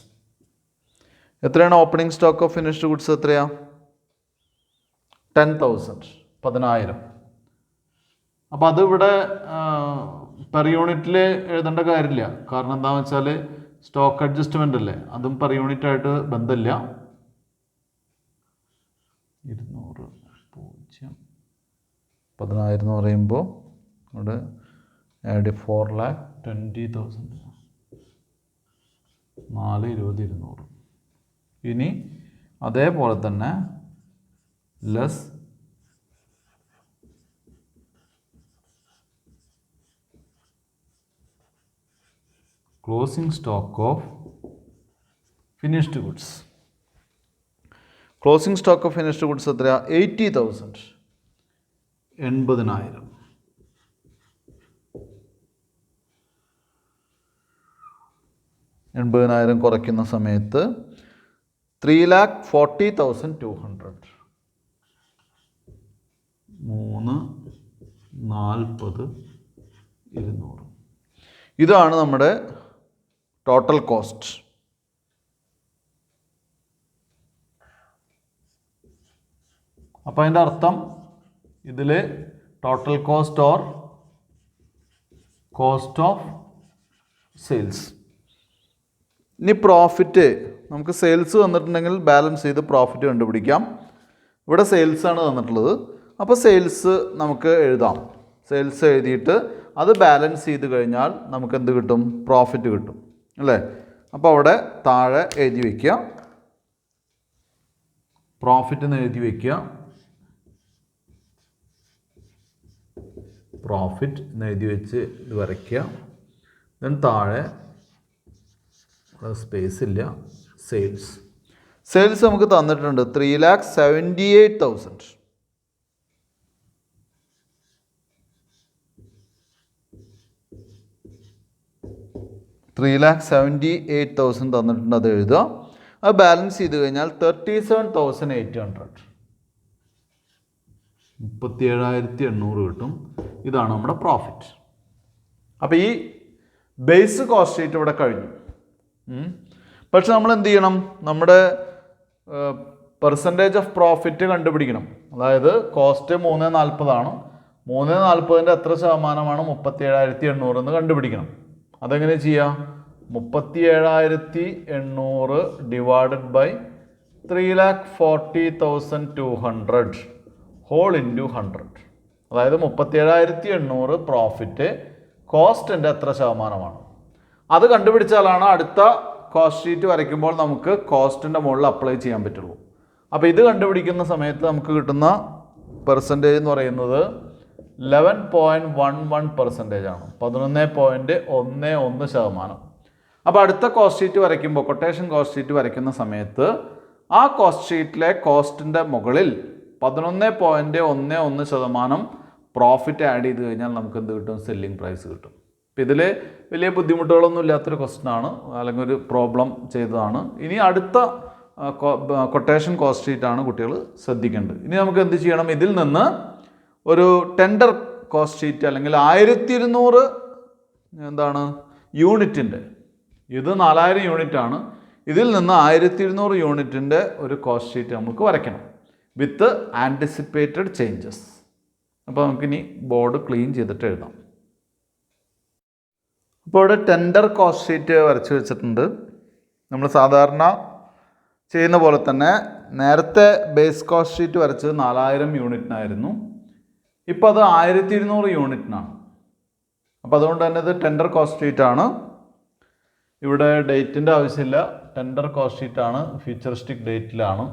എത്രയാണ് opening stock of finished goods? എത്രയാ? 10,000, 10,000. അപ്പോൾ അതിവിടെ പെർ യൂണിറ്റിൽ എഴുതേണ്ട കാര്യമില്ല. കാരണം എന്താണെന്ന് വെച്ചാൽ സ്റ്റോക്ക് അഡ്ജസ്റ്റ്മെൻ്റ് അല്ലേ, അതും പെർ യൂണിറ്റ് ആയിട്ട് ബന്ധമില്ല. 200 0 10,000 എന്ന് പറയുമ്പോൾ ഇവിടെ ആഡ് 4,20,000 4 20 200. ഇനി അതേപോലെ തന്നെ less closing stock of finished goods. Closing stock of finished goods എത്രയാ? 80,000, 80,000. കുറയ്ക്കുന്ന സമയത്ത് 3,40,200 340 200. ഇതാണ് നമ്മുടെ ടോട്ടൽ കോസ്റ്റ്. അപ്പോൾ അതിൻ്റെ അർത്ഥം ഇതിൽ total cost or cost of sales. ഇനി പ്രോഫിറ്റ്, നമുക്ക് സെയിൽസ് തന്നിട്ടുണ്ടെങ്കിൽ ബാലൻസ് ചെയ്ത് പ്രോഫിറ്റ് കണ്ടുപിടിക്കാം. ഇവിടെ സെയിൽസാണ് തന്നിട്ടുള്ളത്. അപ്പോൾ സെയിൽസ് നമുക്ക് എഴുതാം. സെയിൽസ് എഴുതിയിട്ട് അത് ബാലൻസ് ചെയ്ത് കഴിഞ്ഞാൽ നമുക്ക് എന്ത് കിട്ടും? പ്രോഫിറ്റ് കിട്ടും അല്ലേ. അപ്പോൾ അവിടെ താഴെ എഴുതി വയ്ക്കുക, പ്രോഫിറ്റ് എന്ന് എഴുതി വയ്ക്കുക. പ്രോഫിറ്റ് എന്ന് എഴുതി വെച്ച് ഇത് വരയ്ക്കുക. ദെൻ താഴെ സ്പേസ് ഇല്ല, സെയിൽസ്. സെയിൽസ് നമുക്ക് തന്നിട്ടുണ്ട് 3,78,000. 3,78,000 തന്നിട്ടുണ്ട്, അത് എഴുതുക. അത് ബാലൻസ് ചെയ്ത് കഴിഞ്ഞാൽ 37,800, 37,800 കിട്ടും. ഇതാണ് നമ്മുടെ പ്രോഫിറ്റ്. അപ്പോൾ ഈ ബേസ് കോസ്റ്റ് ഷീറ്റ് ഇവിടെ കഴിഞ്ഞു. പക്ഷെ നമ്മൾ എന്ത് ചെയ്യണം? നമ്മുടെ പെർസെൻറ്റേജ് ഓഫ് പ്രോഫിറ്റ് കണ്ടുപിടിക്കണം. അതായത് കോസ്റ്റ് 340 340ൻ്റെ എത്ര ശതമാനമാണ് 37,800 എന്ന് കണ്ടുപിടിക്കണം. അതെങ്ങനെ ചെയ്യാം? 37,800 ഡിവൈഡഡ് ബൈ 3,40,200 ഹോൾ ഇൻറ്റു 100. അതായത് 37,800 പ്രോഫിറ്റ് കോസ്റ്റിൻ്റെ എത്ര ശതമാനമാണ് അത് കണ്ടുപിടിച്ചാലാണ് അടുത്ത കോസ്റ്റ് ഷീറ്റ് വരയ്ക്കുമ്പോൾ നമുക്ക് കോസ്റ്റിൻ്റെ മുകളിൽ അപ്ലൈ ചെയ്യാൻ പറ്റുള്ളൂ. അപ്പോൾ ഇത് കണ്ടുപിടിക്കുന്ന സമയത്ത് നമുക്ക് കിട്ടുന്ന പെർസെൻറ്റേജ് എന്ന് പറയുന്നത് 11.11% ആണ്. 11.11%. അപ്പോൾ അടുത്ത കോസ്റ്റ് ഷീറ്റ് വരയ്ക്കുമ്പോൾ, കൊട്ടേഷൻ കോസ്റ്റ് ഷീറ്റ് വരയ്ക്കുന്ന സമയത്ത് ആ കോസ്റ്റ് ഷീറ്റിലെ കോസ്റ്റിൻ്റെ മുകളിൽ 11.11% പ്രോഫിറ്റ് ആഡ് ചെയ്ത് കഴിഞ്ഞാൽ നമുക്ക് എന്ത് കിട്ടും? സെല്ലിംഗ് പ്രൈസ് കിട്ടും. അപ്പോൾ ഇതിൽ വലിയ ബുദ്ധിമുട്ടുകളൊന്നും ഇല്ലാത്തൊരു ക്വസ്റ്റ്യനാണ്, അല്ലെങ്കിൽ ഒരു പ്രോബ്ലം ചെയ്തതാണ്. ഇനി അടുത്ത കൊട്ടേഷൻ കോസ്റ്റ് ഷീറ്റാണ് കുട്ടികൾ ശ്രദ്ധിക്കേണ്ടത്. ഇനി നമുക്ക് എന്ത് ചെയ്യണം? ഇതിൽ നിന്ന് ഒരു ടെൻഡർ കോസ്റ്റ് ഷീറ്റ്, അല്ലെങ്കിൽ 1200 യൂണിറ്റിൻ്റെ, ഇത് 4000 യൂണിറ്റാണ്, ഇതിൽ നിന്ന് 1200 യൂണിറ്റിൻ്റെ ഒരു കോസ്റ്റ് ഷീറ്റ് നമുക്ക് വരയ്ക്കണം വിത്ത് ആൻറ്റിസിപ്പേറ്റഡ് ചേഞ്ചസ്. അപ്പോൾ നമുക്കിനി ബോർഡ് ക്ലീൻ ചെയ്തിട്ട് എഴുതാം. ഇപ്പോൾ ഇവിടെ ടെൻഡർ കോസ്റ്റ് ഷീറ്റ് വരച്ച് വെച്ചിട്ടുണ്ട്. നമ്മൾ സാധാരണ ചെയ്യുന്ന പോലെ തന്നെ നേരത്തെ ബേസ് കോസ്റ്റ് ഷീറ്റ് വരച്ചത് 4000 യൂണിറ്റിനായിരുന്നു. ഇപ്പോൾ അത് 1200 യൂണിറ്റിനാണ്. അപ്പോൾ അതുകൊണ്ട് തന്നെ ഇത് ടെൻഡർ കോസ്റ്റ് ഷീറ്റാണ്. ഇവിടെ ഡേറ്റിൻ്റെ ആവശ്യമില്ല, ടെൻഡർ കോസ്റ്റ് ഷീറ്റാണ്, ഫ്യൂച്ചറിസ്റ്റിക് ഡേറ്റിലാണ്.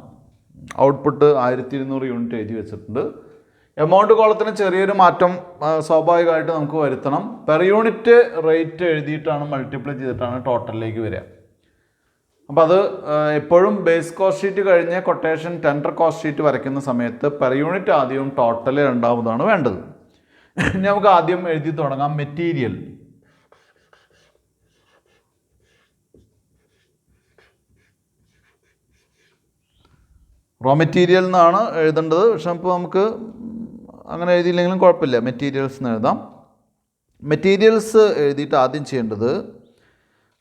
ഔട്ട്പുട്ട് 1200 യൂണിറ്റ് എഴുതി വെച്ചിട്ടുണ്ട്. എമൗണ്ട് കോളത്തിന് ചെറിയൊരു മാറ്റം സ്വാഭാവികമായിട്ട് നമുക്ക് വരുത്തണം. പെർ യൂണിറ്റ് റേറ്റ് എഴുതിയിട്ടാണ്, മൾട്ടിപ്ലൈ ചെയ്തിട്ടാണ് ടോട്ടലിലേക്ക് വരിക. അപ്പോൾ അത് എപ്പോഴും ബേസ് കോസ്റ്റ് ഷീറ്റ് കഴിഞ്ഞ് കൊട്ടേഷൻ ടെൻഡർ കോസ്റ്റ് ഷീറ്റ് വരയ്ക്കുന്ന സമയത്ത് പെർ യൂണിറ്റ് ആദ്യവും ടോട്ടൽ രണ്ടാമതാണ് വേണ്ടത്. ഇനി നമുക്ക് ആദ്യം എഴുതി തുടങ്ങാം. മെറ്റീരിയൽ. റോ മെറ്റീരിയൽ എന്നാണ് എഴുതേണ്ടത്. പക്ഷെ ഇപ്പോൾ നമുക്ക് അങ്ങനെ എഴുതിയില്ലെങ്കിലും കുഴപ്പമില്ല, മെറ്റീരിയൽസ് എന്ന് എഴുതാം. മെറ്റീരിയൽസ് എഴുതിയിട്ട് ആദ്യം ചെയ്യേണ്ടത്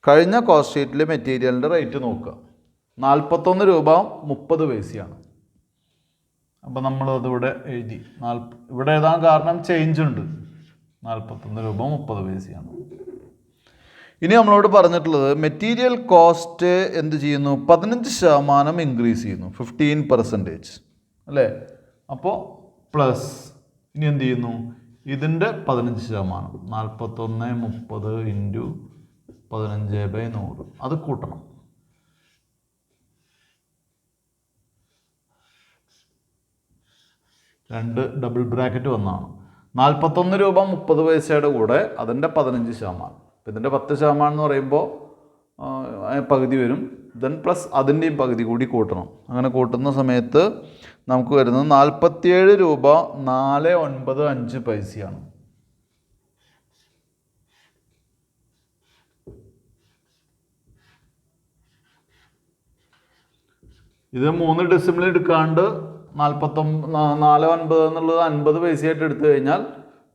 കഴിഞ്ഞ കോസ്റ്റ് ഷീറ്റിൽ മെറ്റീരിയലിൻ്റെ റേറ്റ് നോക്കുക. 41 രൂപ 30 പൈസയാണ്. അപ്പോൾ നമ്മളതിവിടെ എഴുതി. ഇവിടെ എഴുതാൻ കാരണം ചേഞ്ച് ഉണ്ട്. 41 രൂപ 30 പൈസയാണ്. ഇനി നമ്മളോട് പറഞ്ഞിട്ടുള്ളത് മെറ്റീരിയൽ കോസ്റ്റ് എന്ത് ചെയ്യുന്നു? 15% ഇൻക്രീസ് ചെയ്യുന്നു, 15%, അല്ലേ? അപ്പോൾ പ്ലസ് ഇനി എന്ത് ചെയ്യുന്നു? ഇതിൻ്റെ 15%, 41 30 ഇൻറ്റു 15/100, അത് കൂട്ടണം. രണ്ട് ഡബിൾ ബ്രാക്കറ്റ് വന്നാണ്. 41 രൂപ 30 പൈസയുടെ കൂടെ അതിൻ്റെ 15%. അപ്പോൾ ഇതിൻ്റെ 10% എന്ന് പറയുമ്പോൾ പകുതി വരും. ദെൻ പ്ലസ് അതിൻ്റെയും പകുതി കൂടി കൂട്ടണം. അങ്ങനെ കൂട്ടുന്ന സമയത്ത് നമുക്ക് വരുന്നത് 47 രൂപ 495 പൈസയാണ്. ഇത് 3 ഡെസിമൽ എടുക്കാണ്ട് 4,9 എന്നുള്ളത് 50 പൈസയായിട്ട് എടുത്തു കഴിഞ്ഞാൽ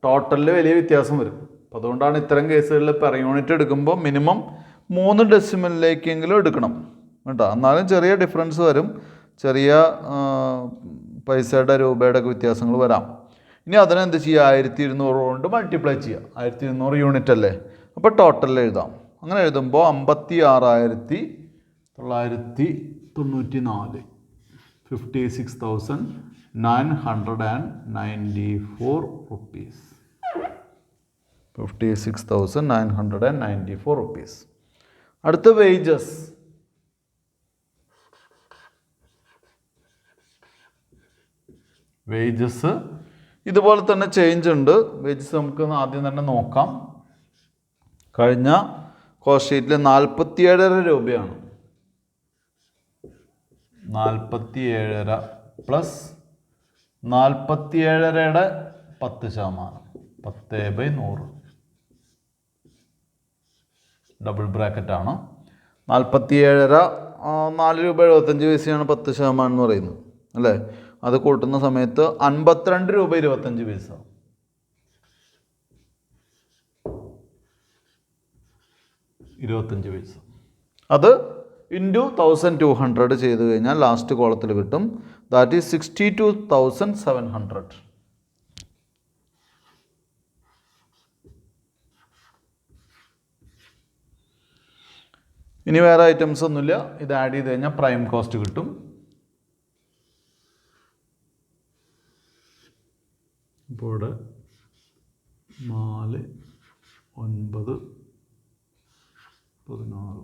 ടോട്ടലിൽ വലിയ വ്യത്യാസം വരും. അപ്പോൾ അതുകൊണ്ടാണ് ഇത്തരം കേസുകളിൽ പെർ യൂണിറ്റ് എടുക്കുമ്പോൾ മിനിമം 3 ഡെസിമലിലേക്കെങ്കിലും എടുക്കണം കേട്ടോ. എന്നാലും ചെറിയ ഡിഫറൻസ് വരും, ചെറിയ പൈസയുടെ രൂപയുടെ ഒക്കെ വ്യത്യാസങ്ങൾ വരാം. ഇനി അതിനെന്ത് ചെയ്യുക? 1200 കൊണ്ട് മൾട്ടിപ്ലൈ ചെയ്യുക. 1200 യൂണിറ്റ് അല്ലേ? അപ്പോൾ ടോട്ടലിൽ എഴുതാം. അങ്ങനെ എഴുതുമ്പോൾ 56,994, 56,994 rupees. 56,994 rupees. അടുത്ത വേജസ്. വേജസ് ഇതുപോലെ തന്നെ ചേഞ്ച് ഉണ്ട്. വേജസ് നമുക്ക് ആദ്യം തന്നെ നോക്കാം. കഴിഞ്ഞ കോസ്റ്റ് ഷീറ്റിൽ 47.5 രൂപയാണ്. 47.5 പ്ലസ് 47.5-യുടെ 10%, 10/100. ഡബിൾ ബ്രാക്കറ്റാണ്. 47.5 4 രൂപ 75 പൈസയാണ് 10% എന്ന് പറയുന്നത് അല്ലേ. അത് കൂട്ടുന്ന സമയത്ത് 52 രൂപ 25 പൈസ. അത് ഇൻറ്റു 1200 ചെയ്ത് കഴിഞ്ഞാൽ ലാസ്റ്റ് കോളത്തിൽ കിട്ടും. That is 62,700. ഇനി വേറെ ഐറ്റംസ് ഒന്നുമില്ല. ഇത് ആഡ് ചെയ്ത് കഴിഞ്ഞാൽ പ്രൈം കോസ്റ്റ് കിട്ടും. ഇപ്പോൾ ഇവിടെ 4, 9, 16,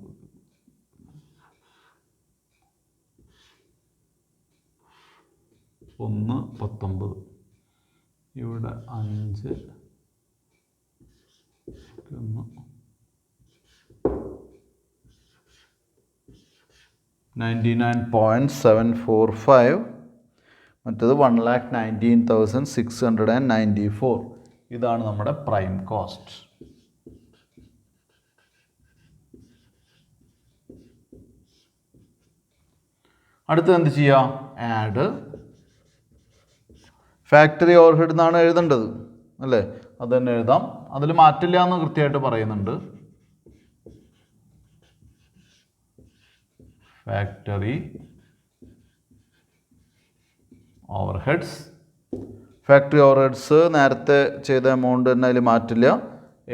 1, 19. ഇവിടെ 5, 99.745. മറ്റത് 1,19,694. ഇതാണ് നമ്മുടെ പ്രൈം കോസ്റ്റ്. അടുത്തത് എന്ത് ചെയ്യുക? ആഡ് ഫാക്ടറി ഓവർഹെഡ് എന്നാണ് എഴുതേണ്ടത് അല്ലേ. അത് തന്നെ എഴുതാം. അതിൽ മാറ്റില്ല എന്ന് കൃത്യമായിട്ട് പറയുന്നുണ്ട്. Factory overheads. ഫാക്ടറി ഓവർഹെഡ്സ് നേരത്തെ ചെയ്ത എമൗണ്ട് തന്നെ അതിൽ മാറ്റില്ല.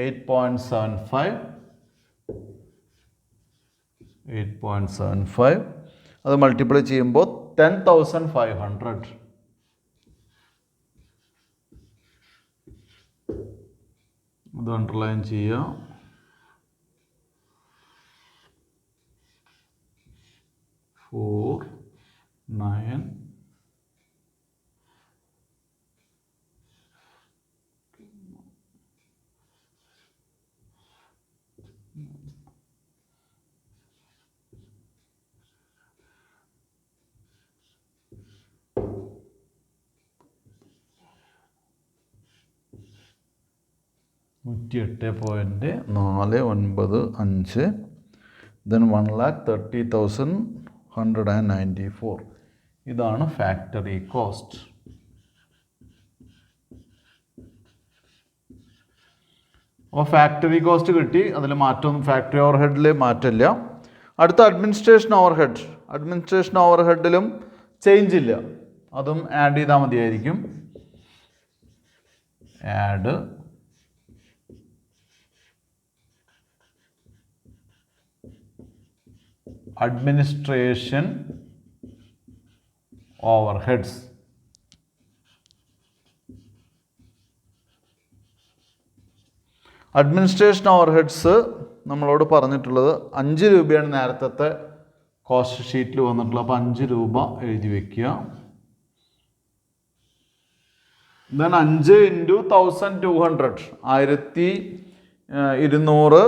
8.75. അത് മൾട്ടിപ്ലൈ ചെയ്യുമ്പോൾ 10,500. അത് അണ്ടർലൈൻ ചെയ്യുക. 4, 9, 108.495. then 1,30,194. ഇതാണ് ഫാക്ടറി കോസ്റ്റ്. അപ്പോൾ ഫാക്ടറി കോസ്റ്റ് കിട്ടി. അതിൽ മാറ്റമൊന്നും ഫാക്ടറി ഓവർഹെഡിൽ മാറ്റമില്ല. അടുത്ത അഡ്മിനിസ്ട്രേഷൻ ഓവർഹെഡ്. അഡ്മിനിസ്ട്രേഷൻ ഓവർഹെഡിലും ചേഞ്ച് ഇല്ല. അതും ആഡ് ചെയ്താൽ മതിയായിരിക്കും. Add administration overheads. Administration overheads നമ്മളോട് പറഞ്ഞിട്ടുള്ളത് 5 രൂപയാണ് നേരത്തെ കോസ്റ്റ് ഷീറ്റിൽ വന്നിട്ടുള്ളത്. അപ്പോൾ 5 രൂപ എഴുതി വയ്ക്കുക. ദെൻ 5 ഇൻറ്റു 1200, 1200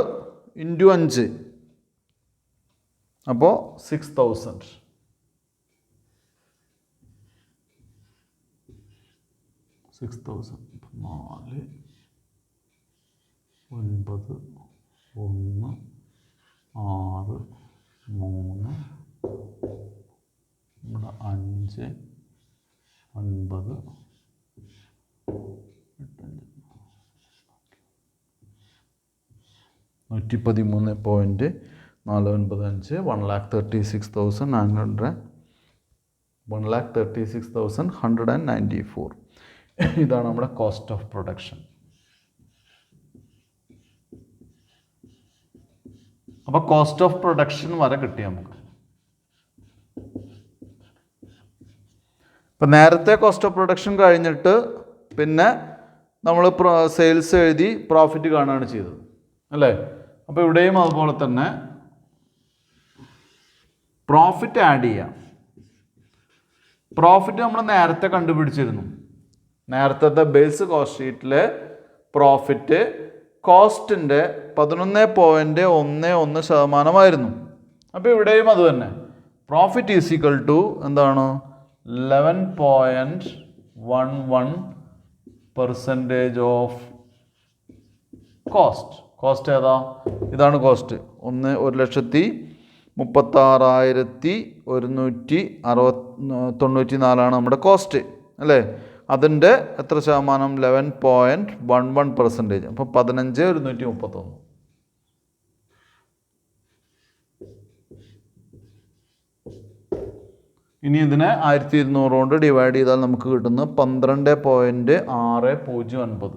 ഇൻറ്റു 5, അപ്പോൾ 6,000. 6,000. 4, 9, 1, 6, 3, ഇവിടെ 5, 9, 113.495. 1,36,194. ഇതാണ് നമ്മുടെ കോസ്റ്റ് ഓഫ് പ്രൊഡക്ഷൻ. അപ്പോൾ കോസ്റ്റ് ഓഫ് പ്രൊഡക്ഷൻ വരെ കിട്ടി നമുക്ക്. ഇപ്പം നേരത്തെ കോസ്റ്റ് ഓഫ് പ്രൊഡക്ഷൻ കഴിഞ്ഞിട്ട് പിന്നെ നമ്മൾ സെയിൽസ് എഴുതി പ്രോഫിറ്റ് കാണുകയാണ് ചെയ്തത് അല്ലേ. അപ്പോൾ ഇവിടെയും അതുപോലെ തന്നെ പ്രോഫിറ്റ് ആഡ് ചെയ്യാം. പ്രോഫിറ്റ് നമ്മൾ നേരത്തെ കണ്ടുപിടിച്ചിരുന്നു. നേരത്തെ ബേസ് കോസ്റ്റ് ഷീറ്റിലെ പ്രോഫിറ്റ് കോസ്റ്റിൻ്റെ 11.11% അപ്പോൾ ഇവിടെയും അത് തന്നെ പ്രോഫിറ്റ് ഈസ് ഈക്വൽ ടു എന്താണ് 11.11% ഓഫ് കോസ്റ്റ് ഏതാ? ഇതാണ് കോസ്റ്റ്. 1,36,194 നമ്മുടെ കോസ്റ്റ് അല്ലേ? അതിൻ്റെ എത്ര ശതമാനം? 11.11%. അപ്പോൾ 15,131. ഇനി ഇതിനെ 1200 കൊണ്ട് ഡിവൈഡ് ചെയ്താൽ നമുക്ക് കിട്ടുന്നത് 12.609.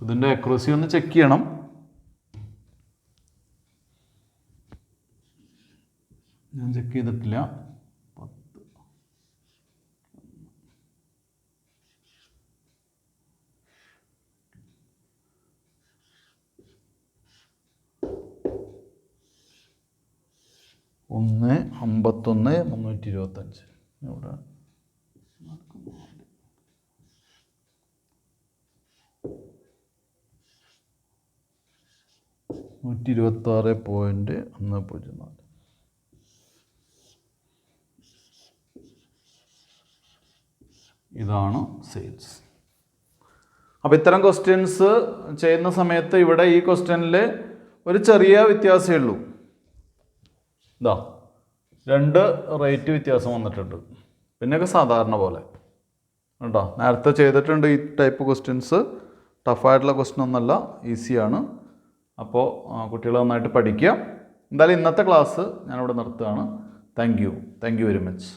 ഇതിൻ്റെ അക്യുറസി ഒന്ന് ചെക്ക് ചെയ്യണം. ഞാൻ ചെക്ക് ചെയ്തിട്ടില്ല. 1,51,325. ഇവിടെ 126.104. ഇതാണ് സെയിൽസ്. അപ്പോൾ ഇത്തരം ക്വസ്റ്റ്യൻസ് ചെയ്യുന്ന സമയത്ത് ഇവിടെ ഈ ക്വസ്റ്റ്യനിൽ ഒരു ചെറിയ വ്യത്യാസമേ ഉള്ളൂ. ഇതാ 2 റേറ്റ് വ്യത്യാസം വന്നിട്ടുണ്ട്. പിന്നെയൊക്കെ സാധാരണ പോലെ കേട്ടോ. നേരത്തെ ചെയ്തിട്ടുണ്ട് ഈ ടൈപ്പ് ക്വസ്റ്റ്യൻസ്. ടഫായിട്ടുള്ള ക്വസ്റ്റ്യൻ ഒന്നല്ല, ഈസിയാണ്. അപ്പോൾ കുട്ടികൾ നന്നായിട്ട് പഠിക്കുക. എന്തായാലും ഇന്നത്തെ ക്ലാസ് ഞാനിവിടെ നിർത്തുകയാണ്. Thank you very much.